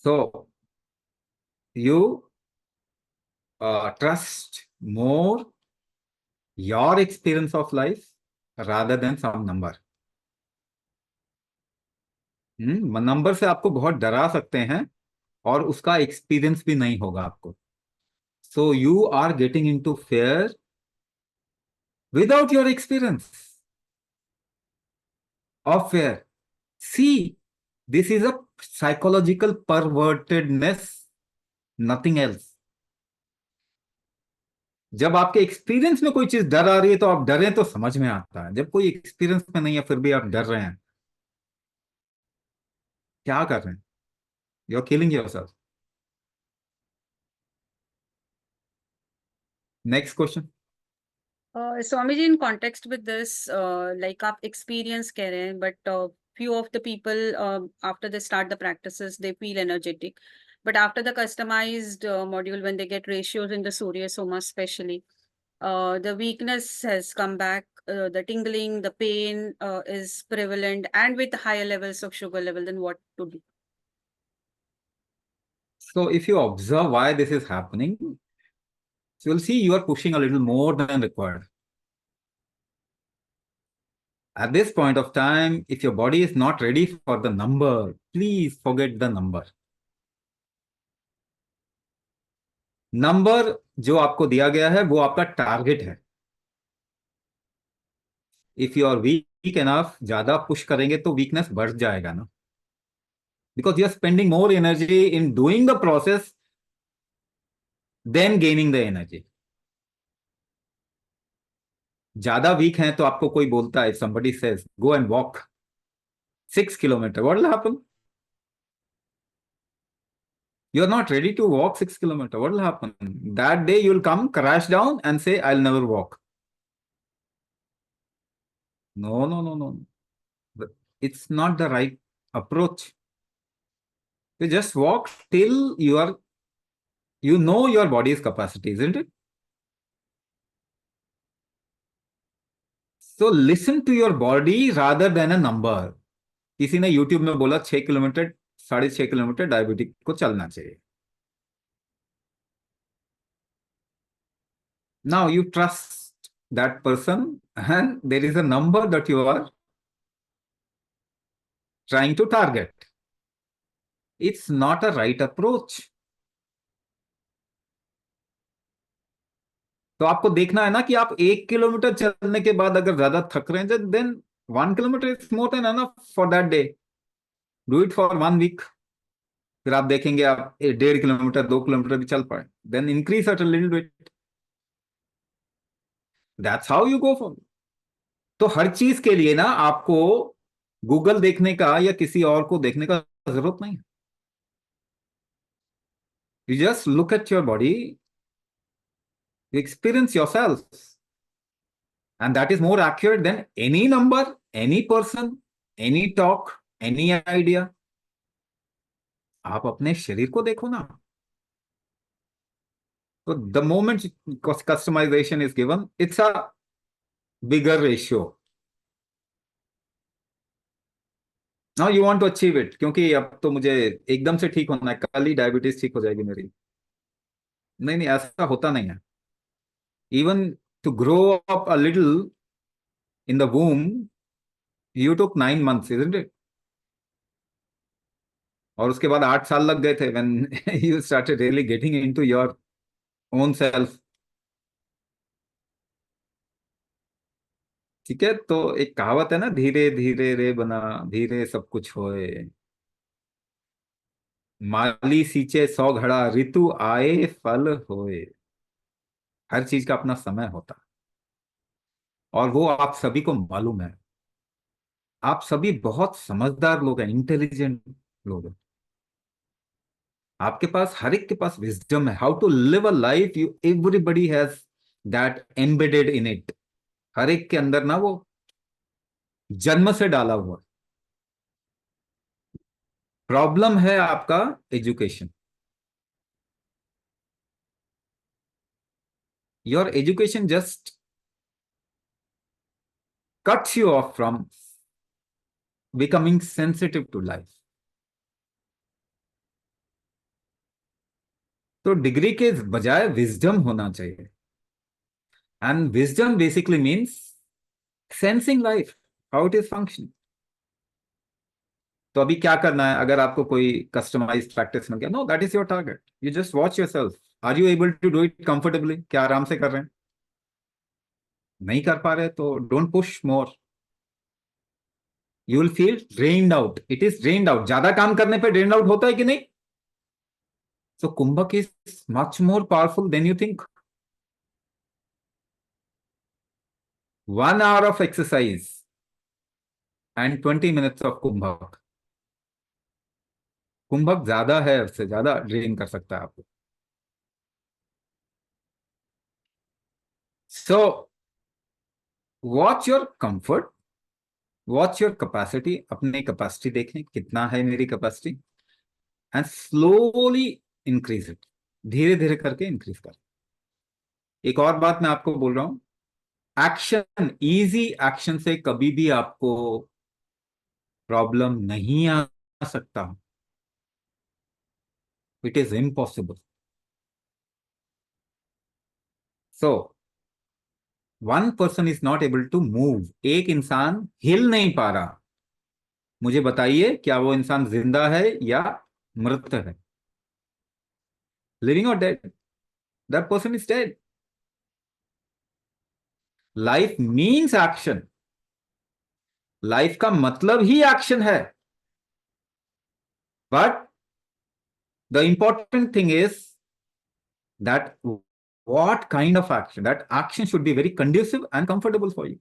So you trust more your experience of life rather than some number. Number से आपको बहुत डरा सकते हैं और उसका एक्सपीरियंस भी नहीं होगा आपको. So you are getting into fear without your experience of fear. See, this is a psychological pervertedness, nothing else. जब आपके एक्सपीरियंस में कोई चीज डर आ रही है तो आप डरें तो समझ में आता है. जब कोई एक्सपीरियंस में नहीं है फिर भी आप डर रहे हैं, क्या कर रहे हैं? You are killing yourself. Next question. Swami ji, in context with this, like आप experience कह रहे हैं, but few of the people after they start the practices, they feel energetic. But after the customized module, when they get ratios in the Surya Soma especially, the weakness has come back, the tingling, the pain is prevalent, and with higher levels of sugar level, then what to do? So if you observe why this is happening, so you'll see you are pushing a little more than required. At this point of time, if your body is not ready for the number, please forget the number. Number जो आपको दिया गया है वो आपका target है. If you are weak enough, ज्यादा push करेंगे तो वीकनेस बढ़ जाएगा ना. Because you are spending more energy in doing the process then gaining the energy. ज्यादा वीक हैं तो आपको कोई बोलता है, somebody says go and walk 6 kilometers, what will happen? You are not ready to walk 6 kilometers, what will happen? That day you will come, crash down and say I'll never walk. No, no, no, no. It's not the right approach. You just walk till you know your body's capacity, isn't it? So listen to your body rather than a number. किसी ने YouTube में बोला 6 kilometre, 6.5 kilometre diabetic को चलना चाहिए. Now you trust that person, and there is a number that you are trying to target. It's not a right approach. तो आपको देखना है ना कि आप 1 किलोमीटर चलने के बाद अगर ज्यादा थक रहे हैं, then 1 kilometre is more than enough for that day. Do it for 1 week. फिर आप देखेंगे आप 1.5 किलोमीटर 2 किलोमीटर भी चल पाए, then increase at a little bit. That's how you go for. तो हर चीज के लिए ना आपको गूगल देखने का या किसी और को देखने का जरूरत नहीं. You just look at your body, you experience yourself, and that is more accurate than any number, any person, any talk, any idea. आप अपने शरीर को देखो ना. तो the moment customization is given, it's a bigger ratio. Now you want to achieve it, क्योंकि अब तो मुझे एकदम से ठीक होना है, कल ही डायबिटीज ठीक हो जाएगी मेरी. नहीं नहीं, ऐसा होता नहीं है. Even to grow up a little in the womb, you took 9 months, isn't it? और उसके बाद 8 साल लग गए थे when you started really getting into your own self. ठीक है, तो एक कहावत है ना, धीरे धीरे रे बना धीरे सब कुछ होए. माली सींचे 100 घड़ा ऋतु आए फल होए. हर चीज का अपना समय होता है, और वो आप सभी को मालूम है. आप सभी बहुत समझदार लोग हैं, इंटेलिजेंट लोग हैं. आपके पास, हर एक के पास विजडम है how to live a life. You everybody has that embedded in it. हर एक के अंदर ना वो जन्म से डाला हुआ. प्रॉब्लम है आपका education. Your education just cuts you off from becoming sensitive to life. तो डिग्री के बजाय विजडम होना चाहिए. And wisdom basically means sensing life, how it is function. तो अभी क्या करना है, अगर आपको कोई कस्टमाइज्ड प्रैक्टिस मिल गया, no, that is your target. You just watch yourself. Are you able to do it comfortably? क्या आराम से कर रहे हैं? नहीं कर पा रहे तो don't push more. You will feel drained out. It is drained out. ज्यादा काम करने पे ड्रेन्ड आउट होता है कि नहीं? So kumbhak is much more powerful than you think. 1 hour of exercise and 20 minutes of kumbhak. कुंभक ज्यादा है, उससे ज्यादा ड्रेन कर सकता है आपको. So watch your comfort, watch your capacity. अपनी कैपेसिटी देखें, कितना है मेरी capacity, and slowly increase it. धीरे धीरे करके इंक्रीज कर. एक और बात मैं आपको बोल रहा हूं, एक्शन, इजी एक्शन से कभी भी आपको प्रॉब्लम नहीं आ सकता. It is impossible. So 1 person is not able to move. एक इंसान हिल नहीं पा रहा. मुझे बताइए, क्या वो इंसान जिंदा है या मृत है? लिविंग और dead? That person is dead. Life means action. Life का मतलब ही एक्शन है. But the important thing is that what kind of action. That action should be very conducive and comfortable for you.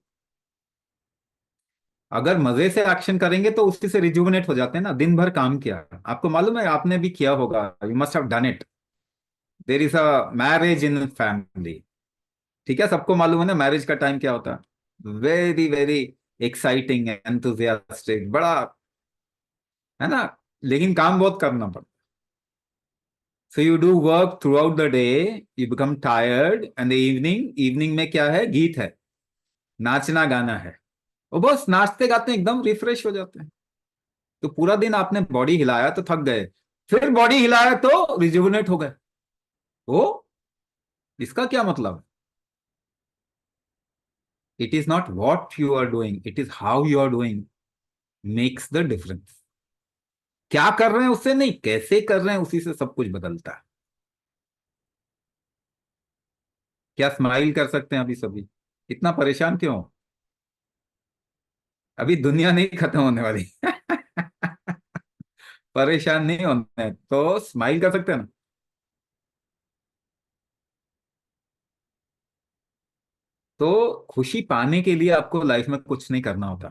अगर मजे से action करेंगे तो उसी से रिजुविनेट हो जाते हैं ना. दिन भर काम किया, आपको मालूम है, आपने भी किया होगा, you must have done it. There is a marriage in family. ठीक है, सबको मालूम है ना मैरिज का टाइम क्या होता है. वेरी वेरी एक्साइटिंग, एंथुजियास्टिक, बड़ा, है ना. लेकिन काम बहुत करना पड़ता। So you do work through out the day, you become tired, and the evening, evening में क्या है, गीत है, नाचना गाना है, और बस नाचते गाते एकदम रिफ्रेश हो जाते हैं। तो पूरा दिन आपने बॉडी हिलाया तो थक गए, फिर बॉडी हिलाया तो रिजुविनेट हो गए। ओ, इसका क्या मतलब? It is not what you are doing, it is how you are doing makes the difference. क्या कर रहे हैं उससे नहीं, कैसे कर रहे हैं उसी से सब कुछ बदलता है। क्या स्माइल कर सकते हैं अभी सभी? इतना परेशान क्यों? अभी दुनिया नहीं खत्म होने वाली। परेशान नहीं होना है तो स्माइल कर सकते हैं ना। तो खुशी पाने के लिए आपको लाइफ में कुछ नहीं करना होता,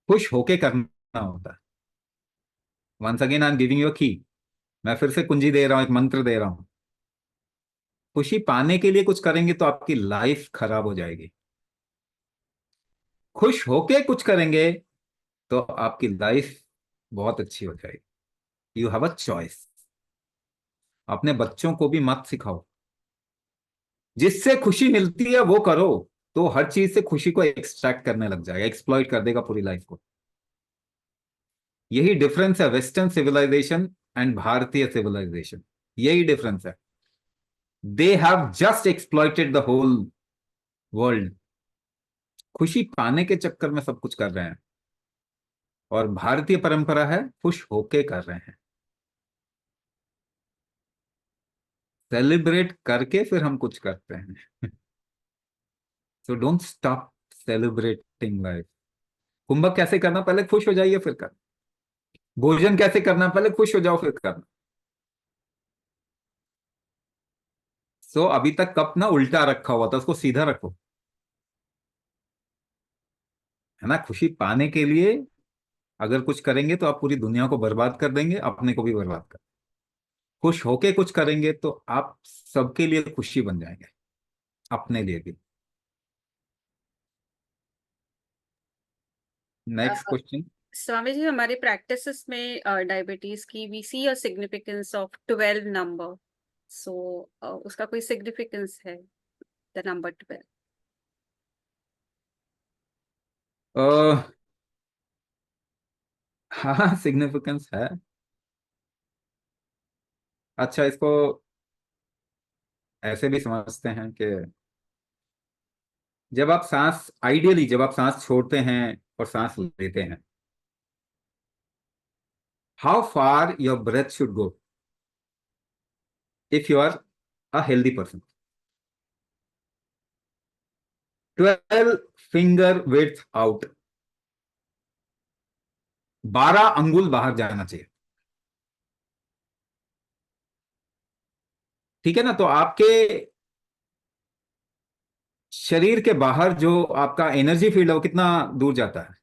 खुश होके करना होता है। Once again I am giving you key, मैं फिर से कुंजी दे रहा हूं, एक मंत्र दे रहा हूं। खुशी पाने के लिए कुछ करेंगे तो आपकी लाइफ खराब हो जाएगी। खुश होके कुछ करेंगे तो आपकी लाइफ बहुत अच्छी हो जाएगी। You have a choice. अपने बच्चों को भी मत सिखाओ, जिससे खुशी मिलती है वो करो। तो हर चीज से खुशी को एक्सट्रैक्ट करने लग जाएगा, एक्सप्लॉइट कर देगा पूरी लाइफ को। यही डिफरेंस है वेस्टर्न सिविलाइजेशन एंड भारतीय सिविलाइजेशन। यही डिफरेंस है। They have just exploited the whole world, खुशी पाने के चक्कर में सब कुछ कर रहे हैं। और भारतीय परंपरा है खुश होके कर रहे हैं, सेलिब्रेट करके फिर हम कुछ करते हैं। So don't stop celebrating life. कुंभक कैसे करना, पहले खुश हो जाइए फिर करना। भोजन कैसे करना, पहले खुश हो जाओ फिर करना। सो अभी तक कप ना उल्टा रखा हुआ था, उसको सीधा रखो, है ना। खुशी पाने के लिए अगर कुछ करेंगे तो आप पूरी दुनिया को बर्बाद कर देंगे, अपने को भी बर्बाद कर। खुश होके कुछ करेंगे तो आप सबके लिए खुशी बन जाएंगे, अपने लिए भी। Next question. स्वामी जी, हमारे प्रैक्टिसेस में डायबिटीज की we see a significance of 12 number. So उसका कोई सिग्निफिकेंस है, द नंबर 12? हाँ, सिग्निफिकेंस है। अच्छा, इसको ऐसे भी समझते हैं कि जब आप सांस, आइडियली जब आप सांस छोड़ते हैं और सांस लेते हैं, how far your breath should go if you are a healthy person. 12 finger width out, 12 अंगुल बाहर जाना चाहिए। ठीक है ना। तो आपके शरीर के बाहर जो आपका एनर्जी फील्ड है वो कितना दूर जाता है?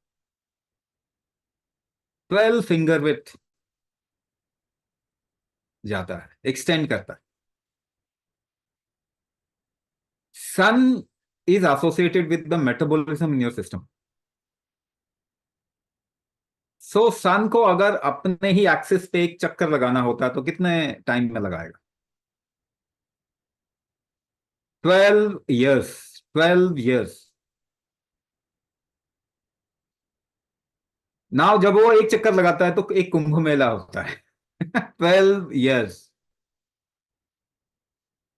12 फिंगर विड्थ जाता है, एक्सटेंड करता है। Sun is associated with the metabolism in your system. So sun को अगर अपने ही एक्सिस पे एक चक्कर लगाना होता तो कितने टाइम में लगाएगा? 12 ईयर्स, 12 ईयर्स। नाउ जब वो एक चक्कर लगाता है तो एक कुंभ मेला होता है। 12 ईयर्स।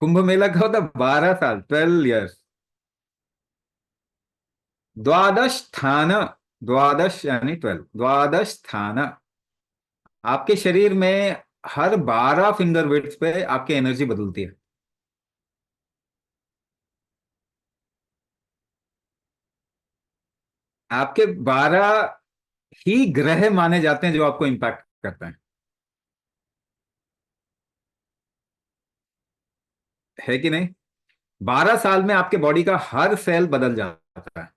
कुंभ मेला का होता है 12 साल, 12 ईयर्स। द्वादश स्थान, द्वादश यानी 12, द्वादश स्थान। आपके शरीर में हर 12 फिंगर विड्थ पे आपकी एनर्जी बदलती है। आपके 12 ही ग्रह माने जाते हैं जो आपको इंपैक्ट करते हैं, है कि नहीं? 12 साल में आपके बॉडी का हर सेल बदल जाता है।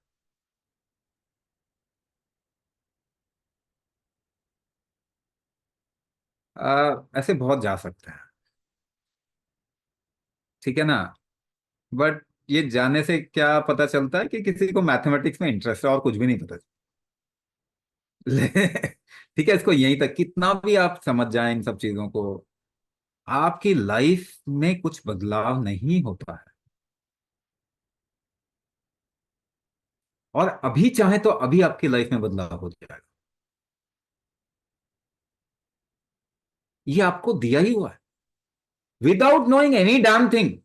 ऐसे बहुत जा सकते हैं, ठीक है ना। बट ये जानने से क्या पता चलता है कि किसी को मैथमेटिक्स में इंटरेस्ट है और कुछ भी नहीं पता। ठीक है, इसको यहीं तक, कितना भी आप समझ जाएं इन सब चीजों को, आपकी लाइफ में कुछ बदलाव नहीं होता है। और अभी चाहे तो अभी आपकी लाइफ में बदलाव हो जाएगा। ये आपको दिया ही हुआ है, without knowing any damn thing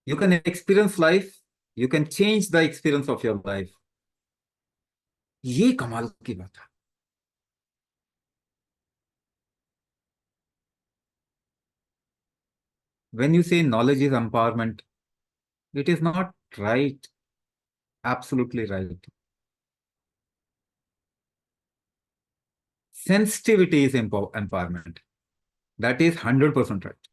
you can experience life, you can change the experience of your life. ये कमाल की बात है। When you say knowledge is empowerment, it is not right, absolutely right. Sensitivity is empowerment. That is 100% right.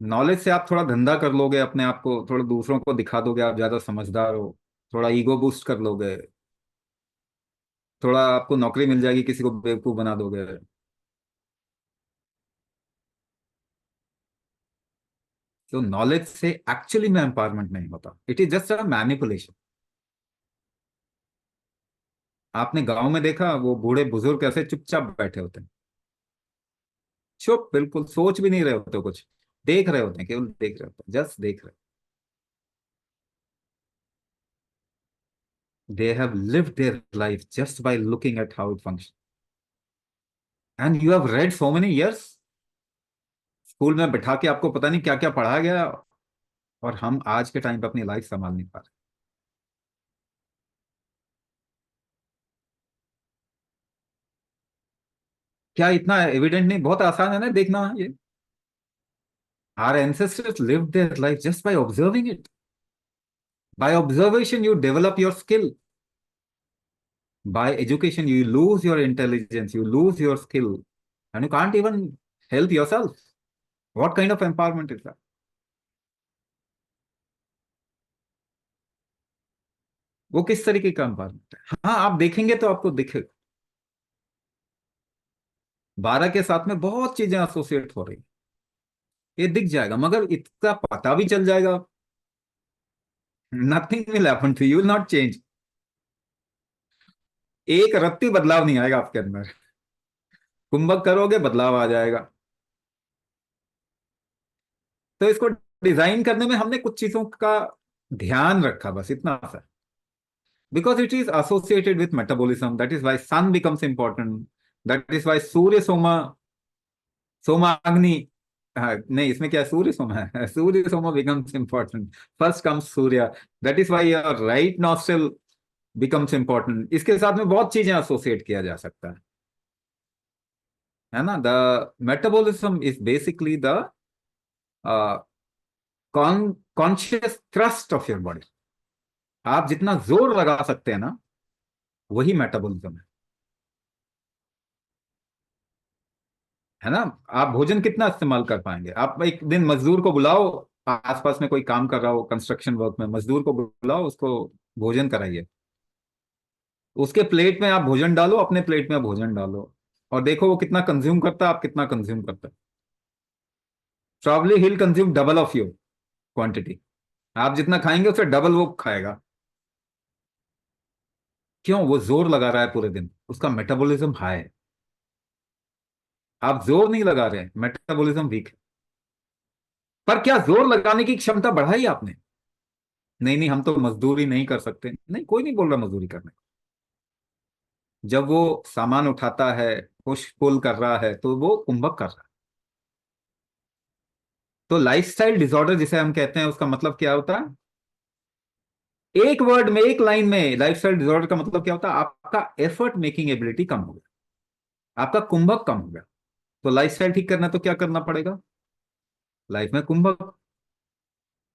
Knowledge से आप थोड़ा धंधा कर लोगे, अपने आप को थोड़ा दूसरों को दिखा दोगे आप ज्यादा समझदार हो, थोड़ा ईगो बूस्ट कर लोगे, थोड़ा आपको नौकरी मिल जाएगी, किसी को बेवकूफ बना दोगे। तो नॉलेज से एक्चुअली में एम्पावरमेंट नहीं होता, it is just a manipulation. आपने गांव में देखा वो बूढ़े बुजुर्ग कैसे चुपचाप बैठे होते हैं, चुप, बिल्कुल सोच भी नहीं रहे होते कुछ, देख रहे होते हैं, केवल देख रहे होते हैं, जस्ट देख रहे। They have lived their life just by looking at how it functions. And you have read so many years. School में बिठा के आपको पता नहीं क्या क्या पढ़ा गया, और हम आज के टाइम पे अपनी लाइफ संभाल नहीं पा रहे। क्या इतना एविडेंट नहीं, बहुत आसान है ना देखना ये। Our ancestors lived their life just by observing it. By observation, you develop your skill. By education, you lose your intelligence, you lose your skill, and you can't even help yourself. What kind of empowerment is that? वो किस तरीके का empowerment है? हाँ, आप देखेंगे तो आपको दिखेगा, 12 के साथ में बहुत चीजें एसोसिएट हो रही, ये दिख जाएगा, मगर इतना पता भी चल जाएगा, nothing will happen to you, will not change. एक रत्ती बदलाव नहीं आएगा आपके अंदर। कुंभक करोगे, बदलाव आ जाएगा। तो इसको डिजाइन करने में हमने कुछ चीजों का ध्यान रखा, बस इतना सा। Because it is associated with metabolism, that is why sun becomes important, that is why Surya Soma, Soma Agni, हाँ नहीं, इसमें क्या है, सूर्य सोमा है, Surya Soma becomes important, first comes Surya, that is why your right nostril becomes important. इसके साथ में बहुत चीजें एसोसिएट किया जा सकता है ना। The metabolism is basically the conscious thrust of your body. आप जितना जोर लगा सकते हैं ना, वही मेटाबॉलिज्म है ना। आप भोजन कितना इस्तेमाल कर पाएंगे, आप एक दिन मजदूर को बुलाओ, आसपास में कोई काम कर रहा हो कंस्ट्रक्शन वर्क में, मजदूर को बुलाओ, उसको भोजन कराइए, उसके प्लेट में आप भोजन डालो, अपने प्लेट में भोजन डालो, और देखो वो कितना कंज्यूम करता है, आप कितना कंज्यूम करता है। Probably he consume double of you quantity, आप जितना खाएंगे उससे डबल वो खाएगा। क्यों? वो जोर लगा रहा है पूरे दिन, उसका मेटाबॉलिज्म हाई है। आप जोर नहीं लगा रहे हैं, मेटाबॉलिज्म वीक है। पर क्या जोर लगाने की क्षमता बढ़ाई आपने? नहीं नहीं, हम तो मजदूरी नहीं कर सकते, नहीं, कोई नहीं बोल रहा मजदूरी करने। जब वो सामान उठाता है, पुश पुल कर रहा है, तो वो कुंभक कर रहा है। तो लाइफस्टाइल डिसऑर्डर जिसे हम कहते हैं, उसका मतलब क्या होता है? एक वर्ड में, एक लाइन में, लाइफस्टाइल डिसऑर्डर का मतलब क्या होता है? आपका एफर्ट मेकिंग एबिलिटी कम हो गया, आपका कुंभक कम हो गया। तो लाइफस्टाइल ठीक करना है तो क्या करना पड़ेगा? लाइफ में कुंभक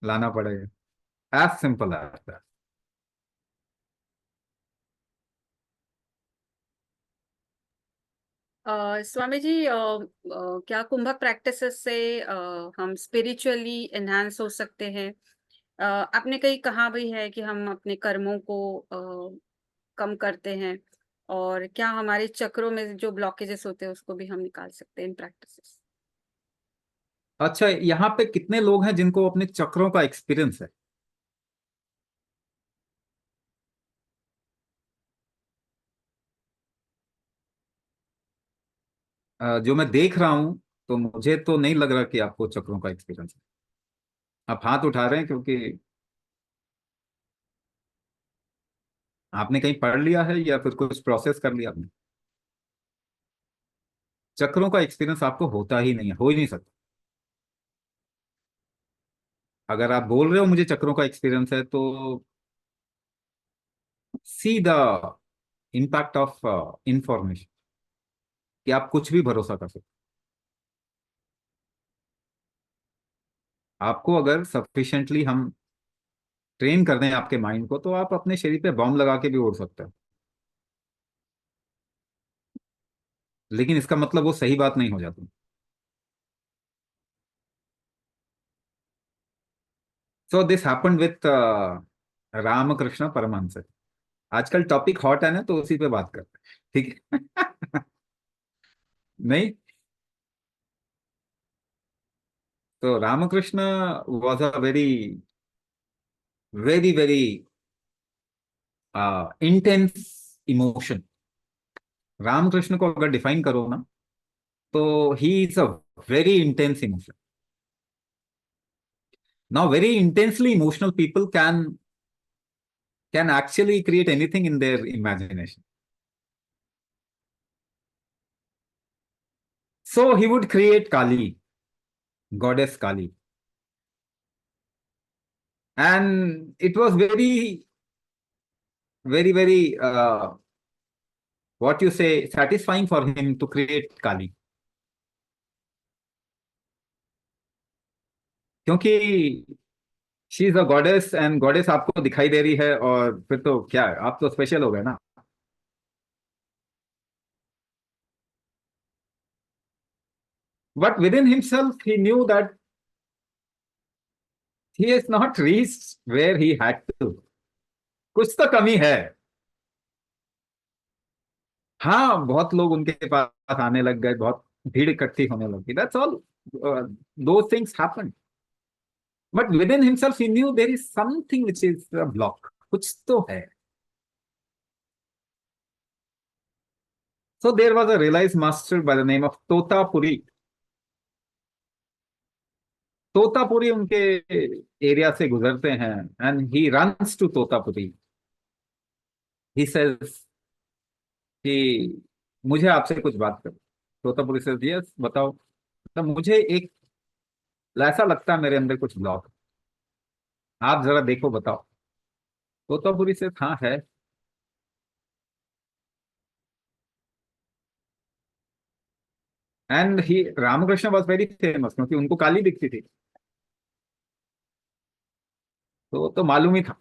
लाना पड़ेगा, as simple as that. Swami ji, क्या कुंभक प्रैक्टिसेस से हम स्पिरिचुअली एनहांस हो सकते हैं? आपने कहीं कहा भी है कि हम अपने कर्मों को कम करते हैं, और क्या हमारे चक्रों में जो ब्लॉकेजेस होते हैं उसको भी हम निकाल सकते हैं इन प्रैक्टिसेस? अच्छा, यहाँ पे कितने लोग हैं जिनको अपने चक्रों का एक्सपीरियंस है? जो मैं देख रहा हूं, तो मुझे तो नहीं लग रहा कि आपको चक्रों का एक्सपीरियंस है। आप हाथ उठा रहे हैं क्योंकि आपने कहीं पढ़ लिया है या फिर कुछ प्रोसेस कर लिया आपने। चक्रों का एक्सपीरियंस आपको होता ही नहीं है, हो ही नहीं सकता। अगर आप बोल रहे हो मुझे चक्रों का एक्सपीरियंस है, तो see the impact of information, कि आप कुछ भी भरोसा कर सकते हो। आपको अगर सफिशिएंटली हम ट्रेन कर दें आपके माइंड को, तो आप अपने शरीर पे बॉम्ब लगा के भी उड़ सकते हो। लेकिन इसका मतलब वो सही बात नहीं हो जाती। So this happened with Ramakrishna Paramahamsa. आजकल टॉपिक हॉट है ना, तो उसी पे बात करते हैं, ठीक है? नहीं, तो Ramakrishna was a very very very intense emotion. Ramakrishna को अगर डिफाइन करो ना, तो he is a very intense emotion. Now very intensely emotional people can actually create anything in their imagination. So he would create Kali, goddess Kali. And it was very, very, very, what you say, satisfying for him to create Kali. क्योंकि she is a goddess, and goddess आपको दिखाई दे रही है, और फिर तो क्या है, आप तो स्पेशल हो गए ना। But within himself he knew that he is not reached where he had to. कुछ तो कमी है। हाँ, बहुत लोग उनके पास आने लग गए, बहुत भीड़ इकट्ठी होने लगी, दैट्स ऑल। दो things happen, but within himself he knew there is something which is a block, कुछ तो है। So there was a realised master by the name of Totapuri. Totapuri उनके एरिया से गुजरते हैं, and he runs to Totapuri. He says कि मुझे आपसे कुछ बात करो। तोतापुरी सेज यस, बताओ। तो मुझे एक ऐसा लगता है मेरे अंदर कुछ ब्लॉक, आप जरा देखो, बताओ। तोतापुरी से हाँ है। And he Ramakrishna was very famous, क्योंकि उनको काली दिखती थी, तो मालूम ही था।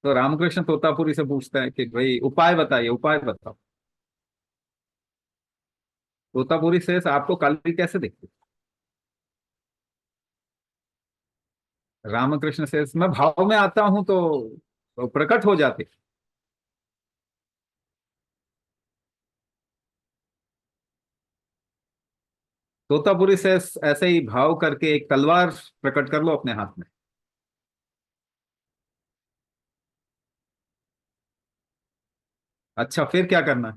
तो रामकृष्ण तोतापुरी से पूछता है कि भाई उपाय बताइए, उपाय बताओ। तोतापुरी से आपको काली कैसे दिखती? रामकृष्ण से मैं भाव में आता हूं तो प्रकट हो जाती। तोतापुरी से ऐसे ही भाव करके एक तलवार प्रकट कर लो अपने हाथ में। अच्छा, फिर क्या करना है?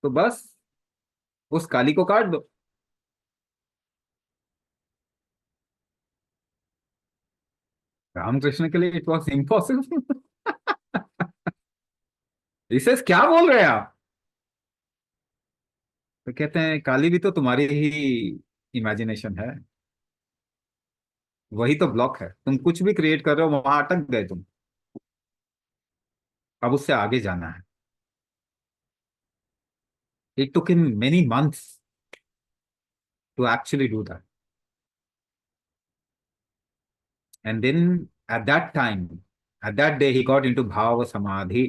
तो बस उस काली को काट दो। रामकृष्ण के लिए इट वॉज इम्पॉसिबल। इसे क्या बोल रहे हैं आप? तो कहते हैं काली भी तो तुम्हारी ही इमेजिनेशन है, वही तो ब्लॉक है, तुम कुछ भी क्रिएट कर रहे हो, वहां अटक गए तुम। अब उससे आगे जाना है। It took him many months to actually do that, and then at that time, at that day he got into bhav samadhi.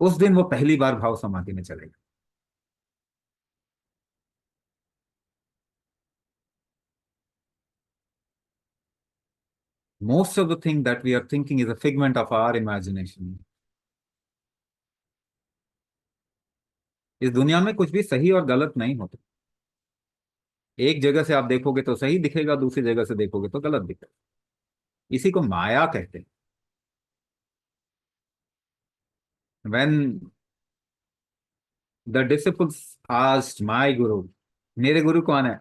उस दिन वो पहली बार भाव समाधि में चले गए। Most of the thing that we are thinking is a figment of our imagination. इस दुनिया में कुछ भी सही और गलत नहीं होता। एक जगह से आप देखोगे तो सही दिखेगा, दूसरी जगह से देखोगे तो गलत दिखेगा। इसी को माया कहते हैं। When the disciples asked my guru, मेरे गुरु कौन है?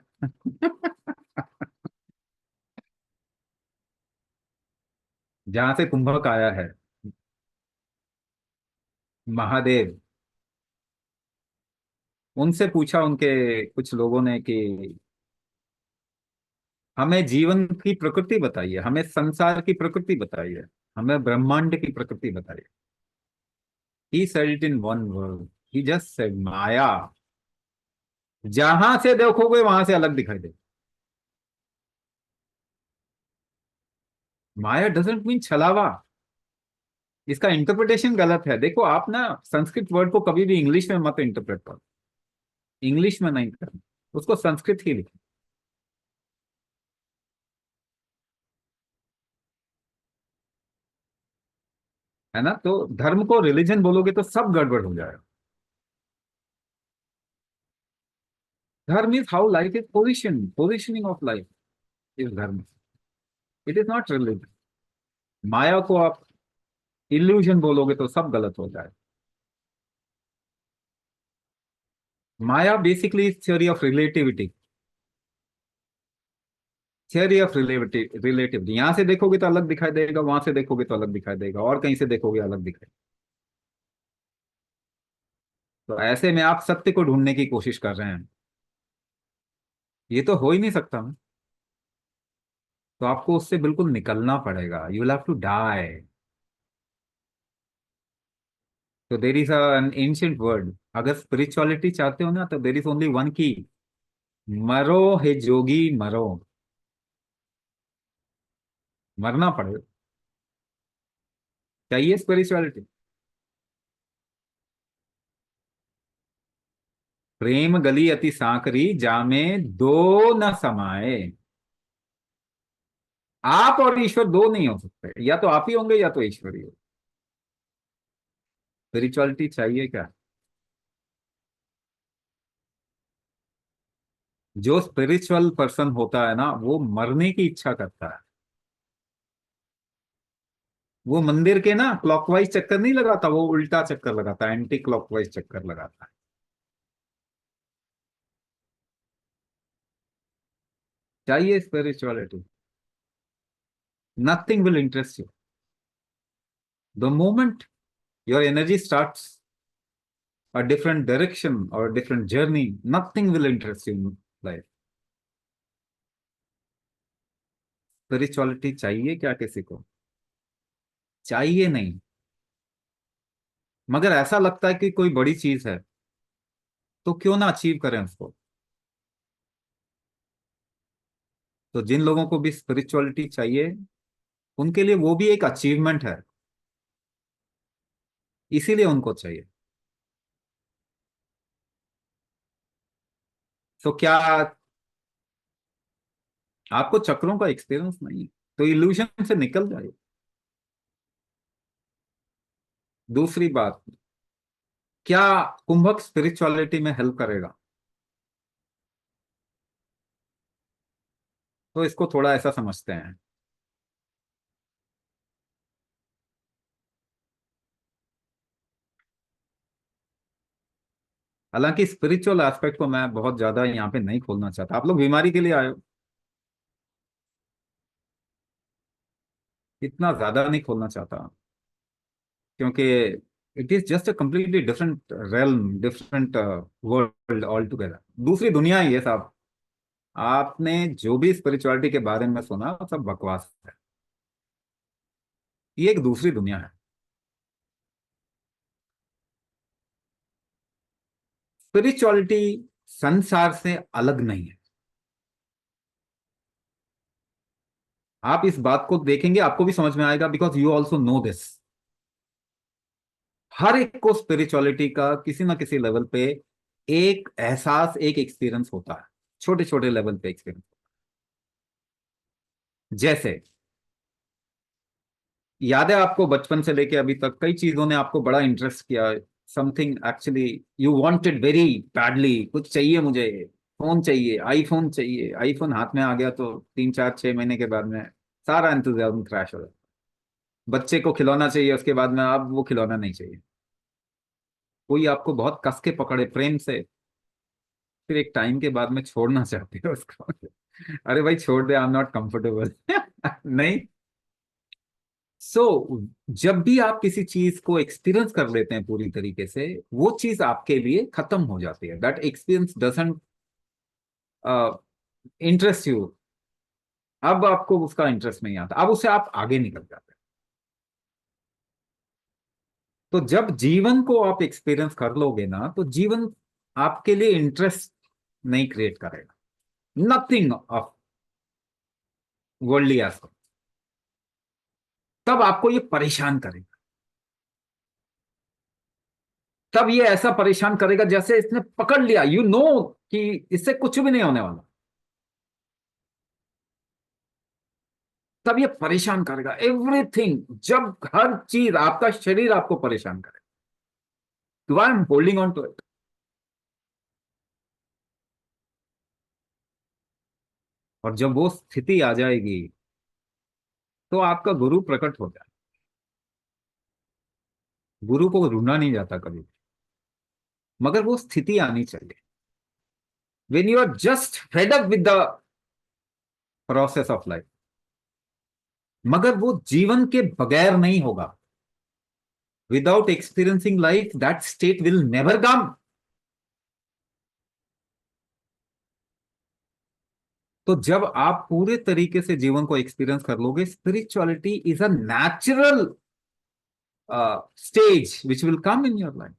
जहां से कुंभक आया है, महादेव, उनसे पूछा उनके कुछ लोगों ने कि हमें जीवन की प्रकृति बताइए, हमें संसार की प्रकृति बताइए, हमें ब्रह्मांड की प्रकृति बताइए। He said it in one word. He just said माया। जहां से देखोगे वहां से अलग दिखाई दे। माया डजंट मीन छलावा। इसका इंटरप्रिटेशन गलत है। देखो आप ना, संस्कृत वर्ड को कभी भी इंग्लिश में मत इंटरप्रेट करो। इंग्लिश में नहीं करना, उसको संस्कृत ही लिखो। है ना? तो धर्म को रिलीजन बोलोगे तो सब गड़बड़ हो जाएगा। Dharma is how life is position, positioning of life is dharma. It is not religion. माया को आप इल्यूजन बोलोगे तो सब गलत हो जाएगा। Maya basically is theory of relativity. Theory of relativity. यहां से देखोगे तो अलग दिखाई देगा, वहां से देखोगे तो अलग दिखाई देगा, और कहीं से देखोगे अलग दिखाई। तो ऐसे में आप सत्य को ढूंढने की कोशिश कर रहे हैं। ये तो हो ही नहीं सकता ना। तो आपको उससे बिल्कुल निकलना पड़ेगा। You will have to die. तो there is an ancient word. अगर स्पिरिचुअलिटी चाहते हो ना, तो देर इज ओनली वन की। मरो हे जोगी मरो। मरना पड़ेगा। चाहिए स्पिरिचुअलिटी। प्रेम गली अति सांकरी, जामे दो न समाए। आप और ईश्वर दो नहीं हो सकते। या तो आप ही होंगे या तो ईश्वर ही हो। स्पिरिचुअलिटी चाहिए क्या? जो स्पिरिचुअल पर्सन होता है ना, वो मरने की इच्छा करता है। वो मंदिर के ना क्लॉकवाइज चक्कर नहीं लगाता, वो उल्टा चक्कर लगाता है, एंटी क्लॉकवाइज चक्कर लगाता है। चाहिए spirituality. Nothing will interest you. The moment your energy starts a different direction or a different journey, nothing will interest you in life. Spirituality चाहिए क्या किसी को? चाहिए नहीं। मगर ऐसा लगता है कि कोई बड़ी चीज है, तो क्यों ना अचीव करें उसको। तो जिन लोगों को भी स्पिरिचुअलिटी चाहिए, उनके लिए वो भी एक अचीवमेंट है, इसीलिए उनको चाहिए। तो क्या आपको चक्रों का एक्सपीरियंस नहीं है, तो इल्यूजन से निकल जाए। दूसरी बात, क्या कुंभक स्पिरिचुअलिटी में हेल्प करेगा? तो इसको थोड़ा ऐसा समझते हैं। हालांकि स्पिरिचुअल एस्पेक्ट को मैं बहुत ज्यादा यहाँ पे नहीं खोलना चाहता। आप लोग बीमारी के लिए आए हो, इतना ज्यादा नहीं खोलना चाहता, क्योंकि it is just a completely different realm, different world all together. दूसरी दुनिया ही है साहब। आपने जो भी स्पिरिचुअलिटी के बारे में सुना, वो सब बकवास है। ये एक दूसरी दुनिया है। स्पिरिचुअलिटी संसार से अलग नहीं है। आप इस बात को देखेंगे, आपको भी समझ में आएगा, because you also know this. हर एक को स्पिरिचुअलिटी का किसी ना किसी लेवल पे एक एहसास, एक एक्सपीरियंस होता है। छोटे छोटे लेवल पे एक्सपीरियंस। जैसे, याद है आपको बचपन से लेके अभी तक कई चीजों ने आपको बड़ा इंटरेस्ट किया, something actually you wanted very badly, कुछ चाहिए मुझे, फोन चाहिए, आईफोन चाहिए, आईफोन हाथ में आ गया तो 3 4 6 महीने के बाद में सारा एंथुजियाज्म क्रैश हो जाता है। बच्चे को खिलौना चाहिए, उसके बाद में अब वो खिलौना नहीं चाहिए। कोई आपको बहुत कस के पकड़े प्रेम से, फिर एक टाइम के बाद में छोड़ना चाहते हो उसको। अरे भाई छोड़ दे, आई एम नॉट कंफर्टेबल। नहीं। सो जब भी आप किसी चीज को एक्सपीरियंस कर लेते हैं पूरी तरीके से, वो चीज आपके लिए खत्म हो जाती है। That experience doesn't interest you. अब आपको उसका इंटरेस्ट नहीं आता, अब उससे आप आगे निकल जाते हैं। तो जब जीवन को आप एक्सपीरियंस कर लोगे ना, तो जीवन आपके लिए इंटरेस्ट नहीं क्रिएट करेगा, नथिंग ऑफ वर्ल्डली एस्पेक्ट। तब आपको ये परेशान करेगा, तब ये ऐसा परेशान करेगा जैसे इसने पकड़ लिया, यू नो कि इससे कुछ भी नहीं होने वाला। तब ये परेशान करेगा एवरीथिंग, जब हर चीज, आपका शरीर आपको परेशान करे, तो I am holding on to it. और जब वो स्थिति आ जाएगी, तो आपका गुरु प्रकट हो जाए। गुरु को ढूंढा नहीं जाता कभी, मगर वो स्थिति आनी चाहिए when you are just fed up with the process of life। मगर वो जीवन के बगैर नहीं होगा। Without experiencing life that state will never come. तो जब आप पूरे तरीके से जीवन को एक्सपीरियंस कर लोगे, spirituality is a natural stage which will come in your life.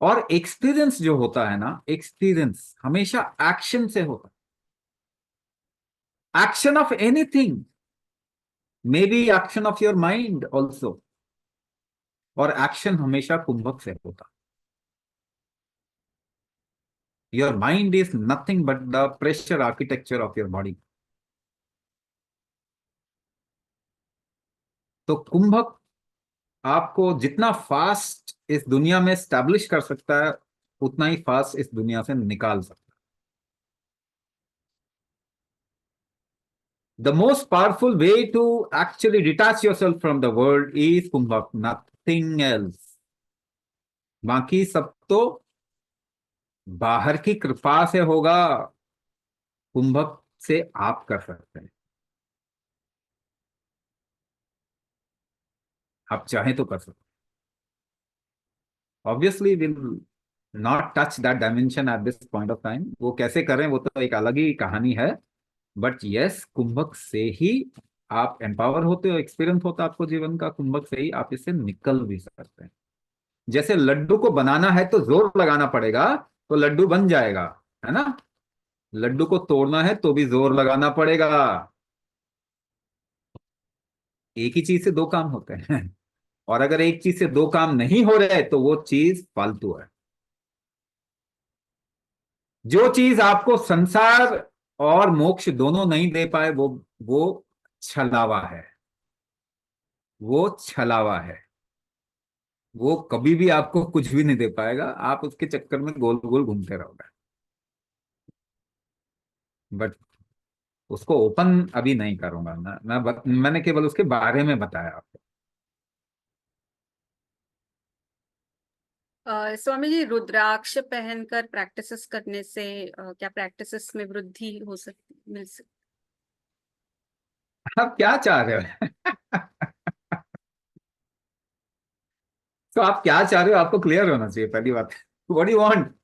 और एक्सपीरियंस जो होता है ना, एक्सपीरियंस हमेशा एक्शन से होता है, action of anything, may be action of your mind also. और एक्शन हमेशा कुंभक से होता। Your mind is nothing but the pressure architecture of your body. तो कुंभक आपको जितना फास्ट इस दुनिया में स्टैब्लिश कर सकता है, उतना ही फास्ट इस दुनिया से निकाल सकता है। The most powerful way to actually detach yourself from the world is कुंभक, nothing else। बाकी सब तो बाहर की कृपा से होगा, कुंभक से आप कर सकते हैं। आप चाहें तो कर सकते हैं। Obviously will not touch that dimension at this point of time. वो कैसे करें वो तो एक अलग ही कहानी है। बट यस, कुंभक से ही आप एम्पावर होते हो, एक्सपीरियंस होता है आपको जीवन का, कुंभक से ही आप इससे निकल भी सकते हैं। जैसे लड्डू को बनाना है तो जोर लगाना पड़ेगा, तो लड्डू बन जाएगा, है ना। लड्डू को तोड़ना है तो भी जोर लगाना पड़ेगा। एक ही चीज से दो काम होते हैं। और अगर एक चीज से दो काम नहीं हो रहे तो वो चीज फालतू है। जो चीज आपको संसार और मोक्ष दोनों नहीं दे पाए, वो छलावा है। वो छलावा है। वो कभी भी आपको कुछ भी नहीं दे पाएगा, आप उसके चक्कर में गोल गोल घूमते रहोगे। बट उसको ओपन अभी नहीं करूंगा मैंने केवल उसके बारे में बताया आपको। स्वामी जी, रुद्राक्ष पहनकर प्रैक्टिसेस करने से क्या प्रैक्टिसेस में वृद्धि हो सकती, मिल सकती? आप क्या चाह रहे हो? तो आप क्या चाह रहे हो, आपको क्लियर होना चाहिए पहली बात। What you want?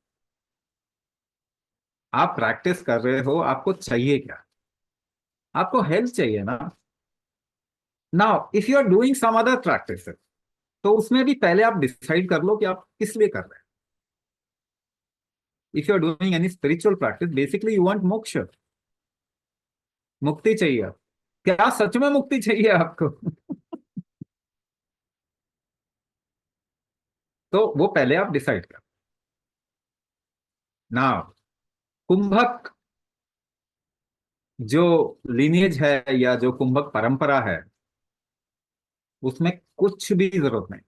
आप प्रैक्टिस कर रहे हो, आपको चाहिए क्या? आपको हेल्प चाहिए ना। Now if you are doing some other practice, तो उसमें भी पहले आप डिसाइड कर लो कि आप किस लिए कर रहे हैं। If you are doing any spiritual practice, basically you want moksha, मुक्ति चाहिए। क्या सच में मुक्ति चाहिए आपको? तो वो पहले आप डिसाइड कर। ना, कुंभक जो लिनियज है या जो कुंभक परंपरा है, उसमें कुछ भी जरूरत नहीं।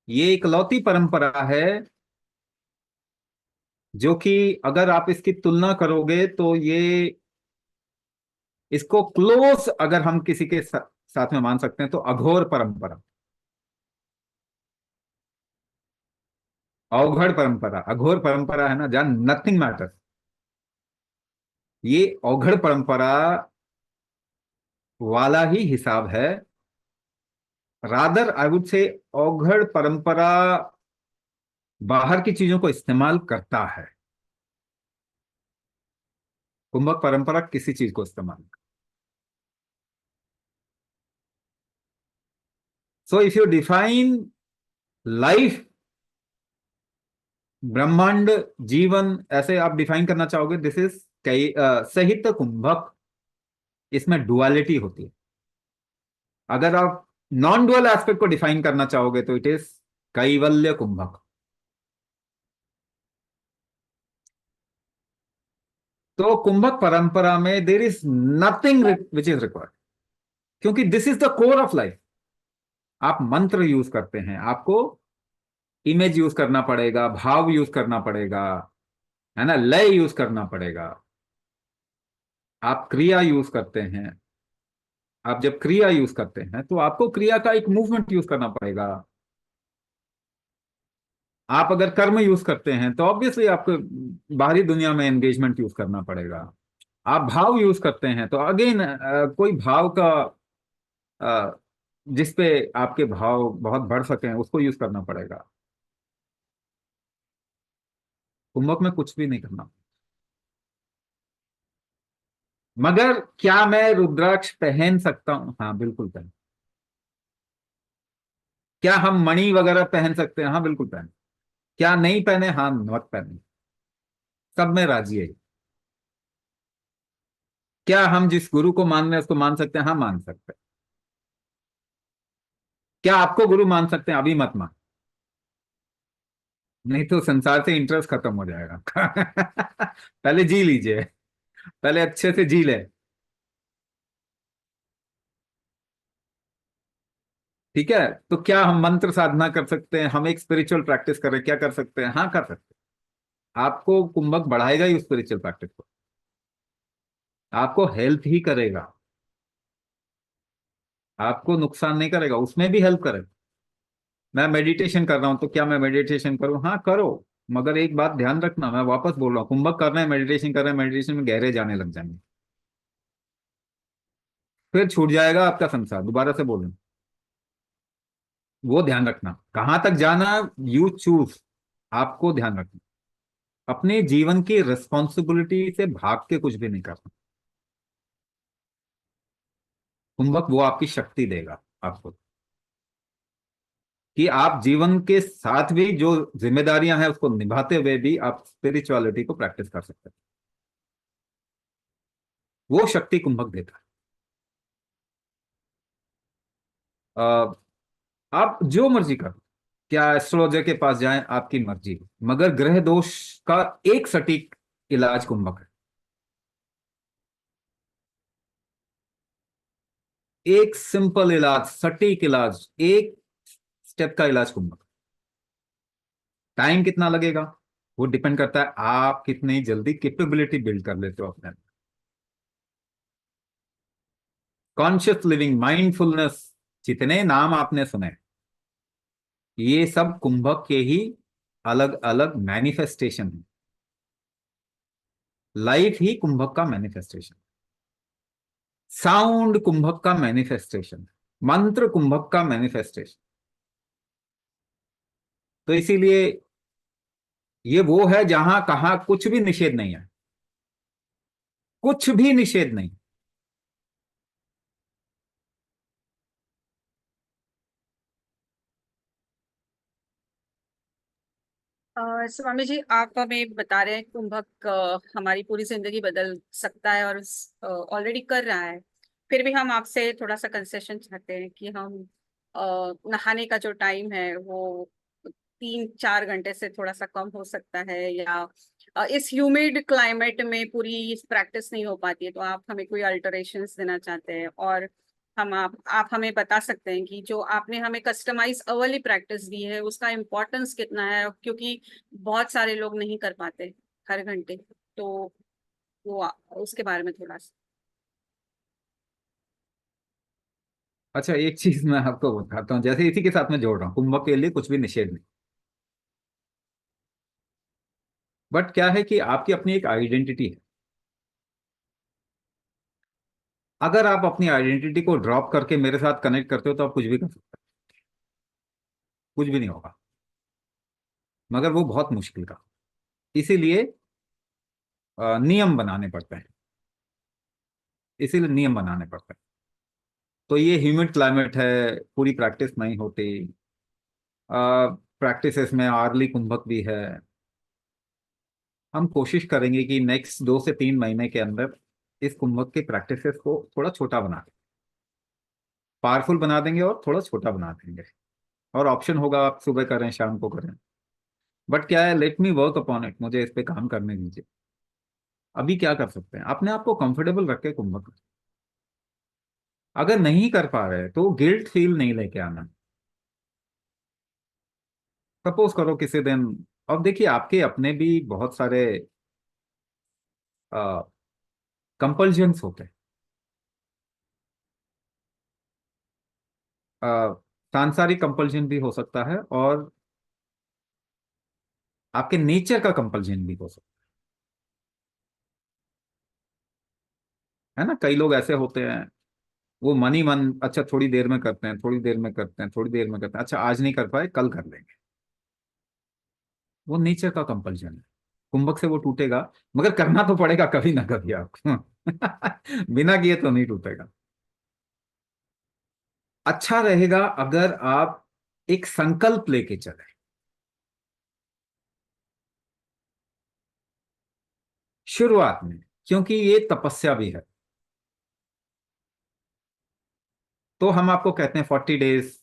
ये इकलौती परंपरा है जो कि अगर आप इसकी तुलना करोगे तो ये, इसको क्लोज अगर हम किसी के साथ में मान सकते हैं तो अघोर परंपरा, अवघड़ परंपरा, अघोर परंपरा है ना, जहां नथिंग मैटर्स। ये अवघड़ परंपरा वाला ही हिसाब है। रादर आई वुड से अवघड़ परंपरा बाहर की चीजों को इस्तेमाल करता है, कुंभक परंपरा किसी चीज को इस्तेमाल। So if you define life, ब्रह्मांड, जीवन ऐसे आप डिफाइन करना चाहोगे, दिस इज सहित कुंभक। इसमें डुअलिटी होती है। अगर आप नॉन डुअल एस्पेक्ट को डिफाइन करना चाहोगे तो इट इज कैवल्य कुंभक। तो कुंभक परंपरा में there is nothing which is required, क्योंकि this is the core of life. आप मंत्र यूज करते हैं, आपको इमेज यूज करना पड़ेगा, भाव यूज करना पड़ेगा, है ना, लय यूज करना पड़ेगा। आप क्रिया यूज करते हैं, आप जब क्रिया यूज करते हैं तो आपको क्रिया का एक मूवमेंट यूज करना पड़ेगा। आप अगर कर्म यूज करते हैं तो ऑब्वियसली आपको बाहरी दुनिया में एंगेजमेंट यूज करना पड़ेगा। आप भाव यूज करते हैं तो अगेन कोई भाव का अ, जिस पे आपके भाव बहुत बढ़ सके उसको यूज करना पड़ेगा। कुंभक में कुछ भी नहीं करना। मगर क्या मैं रुद्राक्ष पहन सकता हूं? हाँ बिल्कुल पहन। क्या हम मणि वगैरह पहन सकते हैं? हाँ बिल्कुल पहन। क्या नहीं पहने? हाँ मत पहने, सब में राजी है। क्या हम जिस गुरु को मान रहे हैं उसको मान सकते हैं? हाँ मान सकते हैं। क्या आपको गुरु मान सकते हैं? अभी मत मान, नहीं तो संसार से इंटरेस्ट खत्म हो जाएगा। पहले जी लीजिए, पहले अच्छे से जी ले। ठीक है, तो क्या हम मंत्र साधना कर सकते हैं? हम एक स्पिरिचुअल प्रैक्टिस करें, क्या कर सकते हैं? हाँ कर सकते हैं। आपको कुंभक बढ़ाएगा ही उस स्पिरिचुअल प्रैक्टिस को, आपको हेल्प ही करेगा, आपको नुकसान नहीं करेगा, उसमें भी हेल्प करेगा। मैं मेडिटेशन कर रहा हूं तो क्या मैं मेडिटेशन करूं? हाँ करो, मगर एक बात ध्यान रखना, मैं वापस बोल रहा हूं, कुंभक कर रहे हैं, मेडिटेशन कर रहे हैं, मेडिटेशन में गहरे जाने लग जाएंगे, फिर छूट जाएगा आपका संसार। दोबारा से बोलूं, वो ध्यान रखना, कहां तक जाना यू चूज, आपको ध्यान रखना। अपने जीवन की रिस्पॉन्सिबिलिटी से भाग के कुछ भी नहीं करना। कुंभक वो आपकी शक्ति देगा आपको, कि आप जीवन के साथ भी जो जिम्मेदारियां हैं उसको निभाते हुए भी आप स्पिरिचुअलिटी को प्रैक्टिस कर सकते हैं। वो शक्ति कुंभक देता है। आप जो मर्जी करो, क्या एस्ट्रोलॉजर के पास जाएं, आपकी मर्जी, मगर ग्रह दोष का एक सटीक इलाज कुंभक है। एक सिंपल इलाज, सटीक इलाज, एक स्टेप का इलाज कुंभक। टाइम कितना लगेगा वो डिपेंड करता है आप कितनी जल्दी कैपेबिलिटी बिल्ड कर लेते हो अपने। कॉन्शियस लिविंग, माइंडफुलनेस, जितने नाम आपने सुने, ये सब कुंभक के ही अलग अलग मैनिफेस्टेशन है। लाइफ ही कुंभक का मैनिफेस्टेशन, साउंड कुंभक का मैनिफेस्टेशन, मंत्र कुंभक का मैनिफेस्टेशन। तो इसीलिए ये वो है जहां कहा कुछ भी निषेध नहीं है, कुछ भी निषेध नहीं। स्वामी जी, आप हमें बता रहे हैं कुंभक हमारी पूरी जिंदगी बदल सकता है और ऑलरेडी कर रहा है। फिर भी हम आपसे थोड़ा सा कंसेशन चाहते हैं कि हम नहाने का जो टाइम है वो 3-4 घंटे से थोड़ा सा कम हो सकता है, या इस ह्यूमिड क्लाइमेट में पूरी प्रैक्टिस नहीं हो पाती है, तो आप हमें कोई अल्टरेशंस देना चाहते हैं। और आप हमें बता सकते हैं कि जो आपने हमें कस्टमाइज अवर्ली प्रैक्टिस दी है उसका इम्पोर्टेंस कितना है, क्योंकि बहुत सारे लोग नहीं कर पाते हर घंटे, तो उसके बारे में थोड़ा सा। अच्छा, एक चीज मैं आपको बताता हूँ, जैसे इसी के साथ मैं जोड़ रहा हूँ, कुंभक के लिए कुछ भी निषेध नहीं, बट क्या है कि आपकी अपनी एक आइडेंटिटी है। अगर आप अपनी आइडेंटिटी को ड्रॉप करके मेरे साथ कनेक्ट करते हो तो आप कुछ भी कर सकते हो, कुछ भी नहीं होगा, मगर वो बहुत मुश्किल का। इसीलिए नियम बनाने पड़ते हैं, इसीलिए नियम बनाने पड़ते हैं। तो ये ह्यूमिड क्लाइमेट है, पूरी प्रैक्टिस नहीं होती। प्रैक्टिसेस में आर्ली कुंभक भी है। हम कोशिश करेंगे कि नेक्स्ट 2 से 3 महीने के अंदर इस कुंभक की प्रैक्टिसेस को थोड़ा छोटा बना दें, पावरफुल बना देंगे और थोड़ा छोटा बना देंगे। और ऑप्शन होगा, आप सुबह करें शाम को करें, बट क्या है, let me work upon it, मुझे इस पे काम करने दीजिए। अभी क्या कर सकते हैं, अपने आप को कंफर्टेबल रख के कुंभक करें। अगर नहीं कर पा रहे तो गिल्ट फील नहीं लेके आना। सपोज करो किसी दिन, अब देखिए आपके अपने भी बहुत सारे कंपल्जन्स होते हैं। सांसारिक कंपल्जन भी हो सकता है और आपके नेचर का कंपल्जन भी हो सकता है ना। कई लोग ऐसे होते हैं, वो मन ही मन, अच्छा थोड़ी देर में करते हैं, थोड़ी देर में करते हैं, थोड़ी देर में करते हैं, अच्छा आज नहीं कर पाए कल कर लेंगे। वो नेचर का कंपल्जन है, कुंभक से वो टूटेगा, मगर करना तो पड़ेगा कभी ना कभी आपको। बिना किए तो नहीं टूटेगा। अच्छा रहेगा अगर आप एक संकल्प लेके चले शुरुआत में, क्योंकि ये तपस्या भी है। तो हम आपको कहते हैं 40 डेज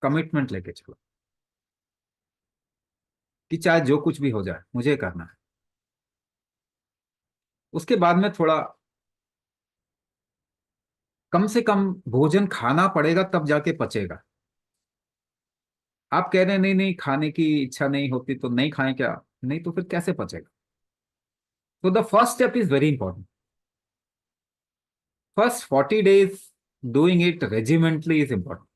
कमिटमेंट लेके चलो, कि चाहे जो कुछ भी हो जाए मुझे करना है। उसके बाद में थोड़ा कम से कम भोजन खाना पड़ेगा, तब जाके पचेगा। आप कह रहे हैं नहीं नहीं खाने की इच्छा नहीं होती तो नहीं खाएं क्या, नहीं तो फिर कैसे पचेगा। तो the first step is very important. First 40 days doing it regimentally is important.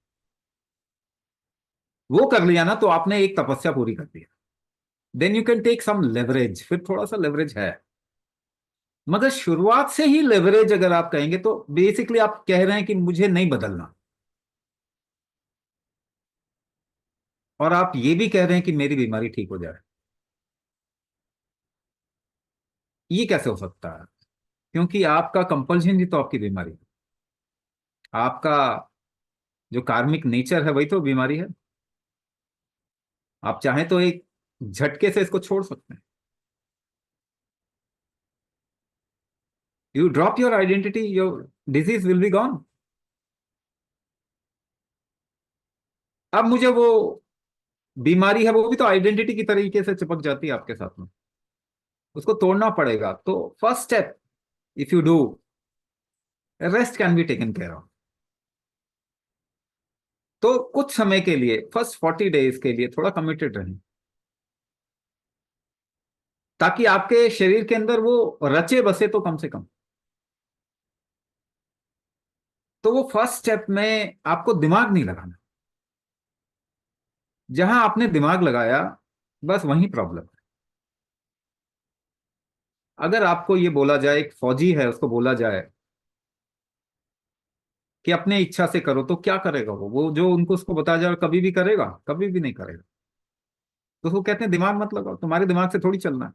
वो कर लिया ना तो आपने एक तपस्या पूरी कर दी। Then you can take some leverage, फिर थोड़ा सा लेवरेज है, मगर शुरुआत से ही लेवरेज अगर आप कहेंगे तो बेसिकली आप कह रहे हैं कि मुझे नहीं बदलना, और आप ये भी कह रहे हैं कि मेरी बीमारी ठीक हो जाए। ये कैसे हो सकता है, क्योंकि आपका कंपल्शन ही तो आपकी बीमारी है। आपका जो कार्मिक नेचर है वही तो बीमारी है। आप चाहें तो एक झटके से इसको छोड़ सकते हैं। You drop your identity, your disease will be gone. अब मुझे वो बीमारी है वो भी तो आइडेंटिटी की तरीके से चिपक जाती है आपके साथ में, उसको तोड़ना पड़ेगा। तो first step, if you do, rest can be taken care of. तो कुछ समय के लिए, फर्स्ट 40 डेज के लिए थोड़ा कमिटेड रहें, ताकि आपके शरीर के अंदर वो रचे बसे तो कम से कम। तो वो फर्स्ट स्टेप में आपको दिमाग नहीं लगाना। जहां आपने दिमाग लगाया बस वहीं प्रॉब्लम है। अगर आपको ये बोला जाए, एक फौजी है उसको बोला जाए कि अपने इच्छा से करो, तो क्या करेगा वो जो उनको उसको बताया जाए कभी भी करेगा, कभी भी नहीं करेगा। तो उसको कहते हैं दिमाग मत लगाओ, तुम्हारे दिमाग से थोड़ी चलना है।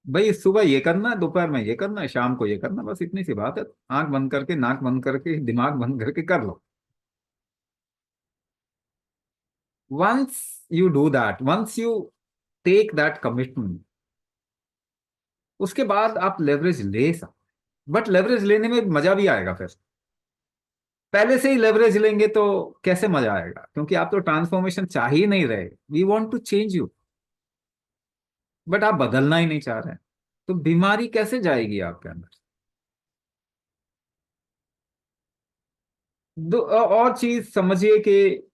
भाई सुबह ये करना है, दोपहर में ये करना है, शाम को ये करना है, बस इतनी सी बात है। आंख बंद करके, नाक बंद करके, दिमाग बंद करके कर लो। Once you do that, once you take that commitment, उसके बाद आप लेवरेज ले सकते। बट लेवरेज लेने में मजा भी आएगा फिर। पहले से ही लेवरेज लेंगे तो कैसे मजा आएगा, क्योंकि आप तो ट्रांसफॉर्मेशन चाह ही नहीं रहे। We want to change you, but आप बदलना ही नहीं चाह रहे हैं। तो बीमारी कैसे जाएगी आपके अंदर। और चीज समझिए कि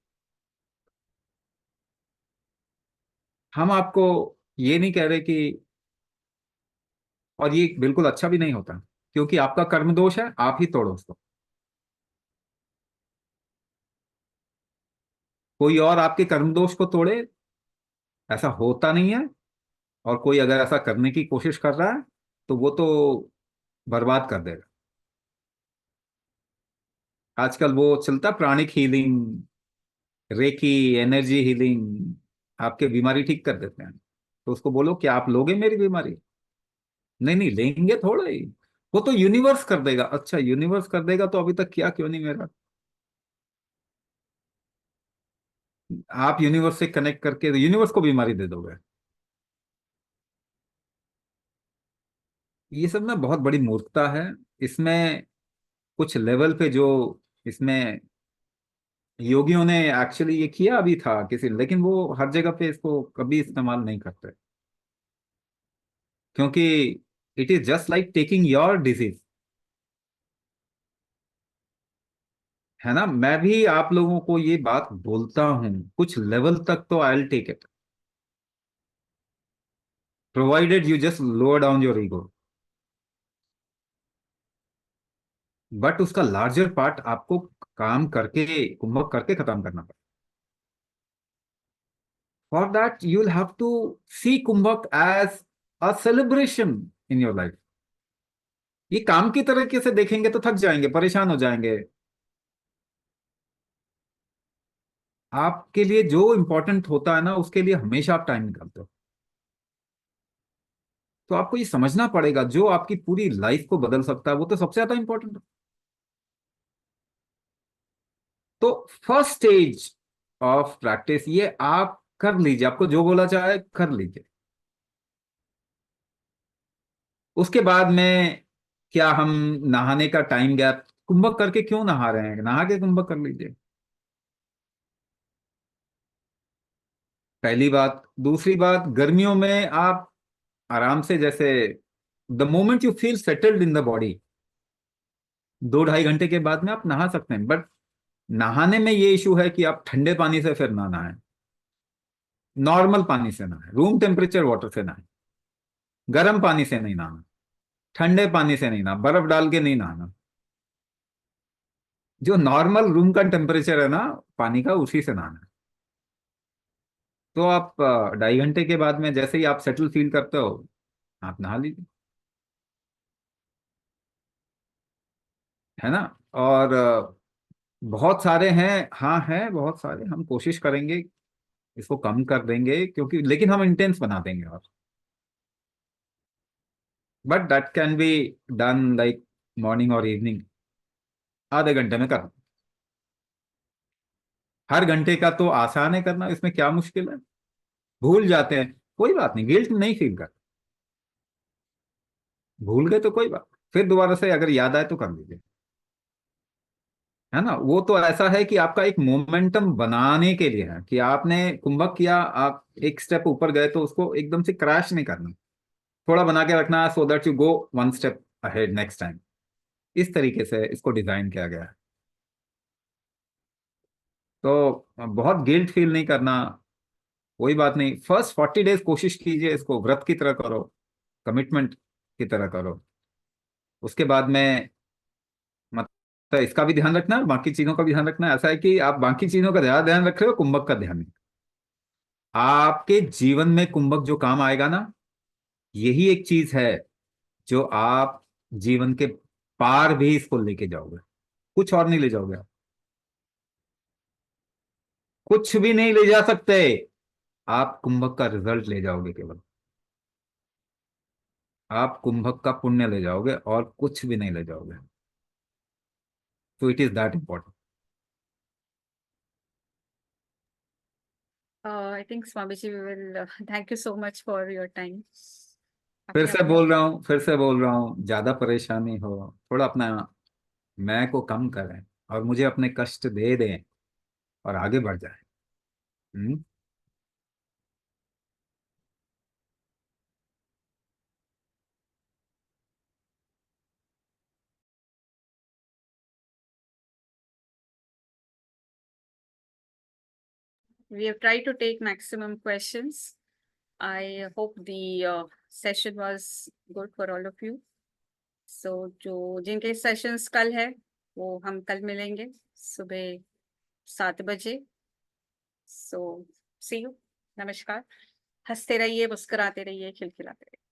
हम आपको ये नहीं कह रहे कि, और ये बिल्कुल अच्छा भी नहीं होता, क्योंकि आपका कर्म दोष है, आप ही तोड़ो उसको। कोई और आपके कर्म दोष को तोड़े, ऐसा होता नहीं है। और कोई अगर ऐसा करने की कोशिश कर रहा है तो वो तो बर्बाद कर देगा। आजकल वो चलता pranic healing, recce, energy healing, आपके बीमारी ठीक कर देते हैं। तो उसको बोलो कि आप लोगे मेरी बीमारी? नहीं नहीं, लेंगे थोड़ा ही। वो तो यूनिवर्स कर देगा। अच्छा, यूनिवर्स कर देगा तो अभी तक किया क्यों नहीं मेरा? आप यूनिवर्स से कनेक्ट करके यूनिवर्स को बीमारी दे दोगे। ये सब ना बहुत बड़ी मूर्खता है। इसमें कुछ लेवल पे जो इसमें योगियों ने एक्चुअली ये किया भी था किसी, लेकिन वो हर जगह पे इसको कभी इस्तेमाल नहीं करते, क्योंकि it is just like taking your disease. है ना, मैं भी आप लोगों को ये बात बोलता हूं, कुछ लेवल तक तो I will take it, provided you just lower down your ego. But उसका लार्जर पार्ट आपको काम करके, कुंभक करके खत्म करना पड़ेगा। For that you will have to see kumbhak as a celebration in your life. ये काम की तरीके से देखेंगे तो थक जाएंगे, परेशान हो जाएंगे। आपके लिए जो इंपॉर्टेंट होता है ना, उसके लिए हमेशा आप टाइम निकालते हो। तो आपको ये समझना पड़ेगा, जो आपकी पूरी लाइफ को बदल सकता है वो तो सबसे ज्यादा इंपॉर्टेंट है। तो फर्स्ट स्टेज ऑफ प्रैक्टिस ये आप कर लीजिए, आपको जो बोला चाहे कर लीजिए। उसके बाद में क्या हम नहाने का टाइम गैप, कुंभक करके क्यों नहा रहे हैं, नहा के कुंभक कर लीजिए। पहली बात। दूसरी बात, गर्मियों में आप आराम से, जैसे the moment you feel settled in the body, 2 ढाई घंटे के बाद में आप नहा सकते हैं। बट नहाने में ये इशू है कि आप ठंडे पानी से फिर ना नहाएं, नॉर्मल पानी से नहाएं, रूम टेम्परेचर वाटर से नहाएं। गर्म पानी से नहीं नहाना, ठंडे पानी से नहीं नहाना, बर्फ डाल के नहीं नहाना। जो नॉर्मल रूम का टेम्परेचर है ना पानी का, उसी से नहाना है। तो आप 2.5 घंटे के बाद में जैसे ही आप सेटल फील करते हो, आप नहा लीजिए। है ना। और बहुत सारे हैं, हाँ हैं बहुत सारे, हम कोशिश करेंगे इसको कम कर देंगे, क्योंकि लेकिन हम इंटेंस बना देंगे। और but that can be done like morning और इवनिंग, आधे घंटे में कर। हर घंटे का तो आसान है करना, इसमें क्या मुश्किल है। भूल जाते हैं, कोई बात नहीं, गिल्ट नहीं फील कर। भूल गए तो कोई बात, फिर दोबारा से अगर याद आए तो कर लीजिए। है ना, वो तो ऐसा है कि आपका एक मोमेंटम बनाने के लिए है कि आपने कुंभक किया, आप एक स्टेप ऊपर गए तो उसको एकदम से क्रैश नहीं करना, थोड़ा बना के रखना है, so that you go one step ahead next time. इस तरीके से इसको डिजाइन किया गया है। तो बहुत गिल्ट फील नहीं करना, कोई बात नहीं। फर्स्ट 40 डेज कोशिश कीजिए, इसको व्रत की तरह करो, कमिटमेंट की तरह करो। उसके बाद में मतलब इसका भी ध्यान रखना है, बाकी चीजों का भी ध्यान रखना है। ऐसा है कि आप बाकी चीजों का ज्यादा ध्यान रख रहे हो, कुंभक का ध्यान नहीं। आपके जीवन में कुंभक जो काम आएगा ना, यही एक चीज है जो आप जीवन के पार भी इसको लेके जाओगे, कुछ और नहीं ले जाओगे आप। कुछ भी नहीं ले जा सकते, आप कुंभक का रिजल्ट ले जाओगे केवल। आप कुंभक का पुण्य ले जाओगे और कुछ भी नहीं ले जाओगे। तो it is that important. I think Swami ji, we will thank you so much for your time. फिर आपने से अपना बोल रहा हूँ, फिर से बोल रहा हूँ, ज्यादा परेशानी हो, थोड़ा अपना मैं को कम करें और मुझे अपने कष्ट दे दें और आगे बढ़ जाए। हम्म। We have tried to take maximum questions. I hope the session was good for all of you. So जो जिनके सेशंस कल है वो हम कल मिलेंगे सुबह 7 बजे. So see you. नमस्कार. हंसते रहिए, मुस्कुराते रहिए, खिलखिलाते रहिए.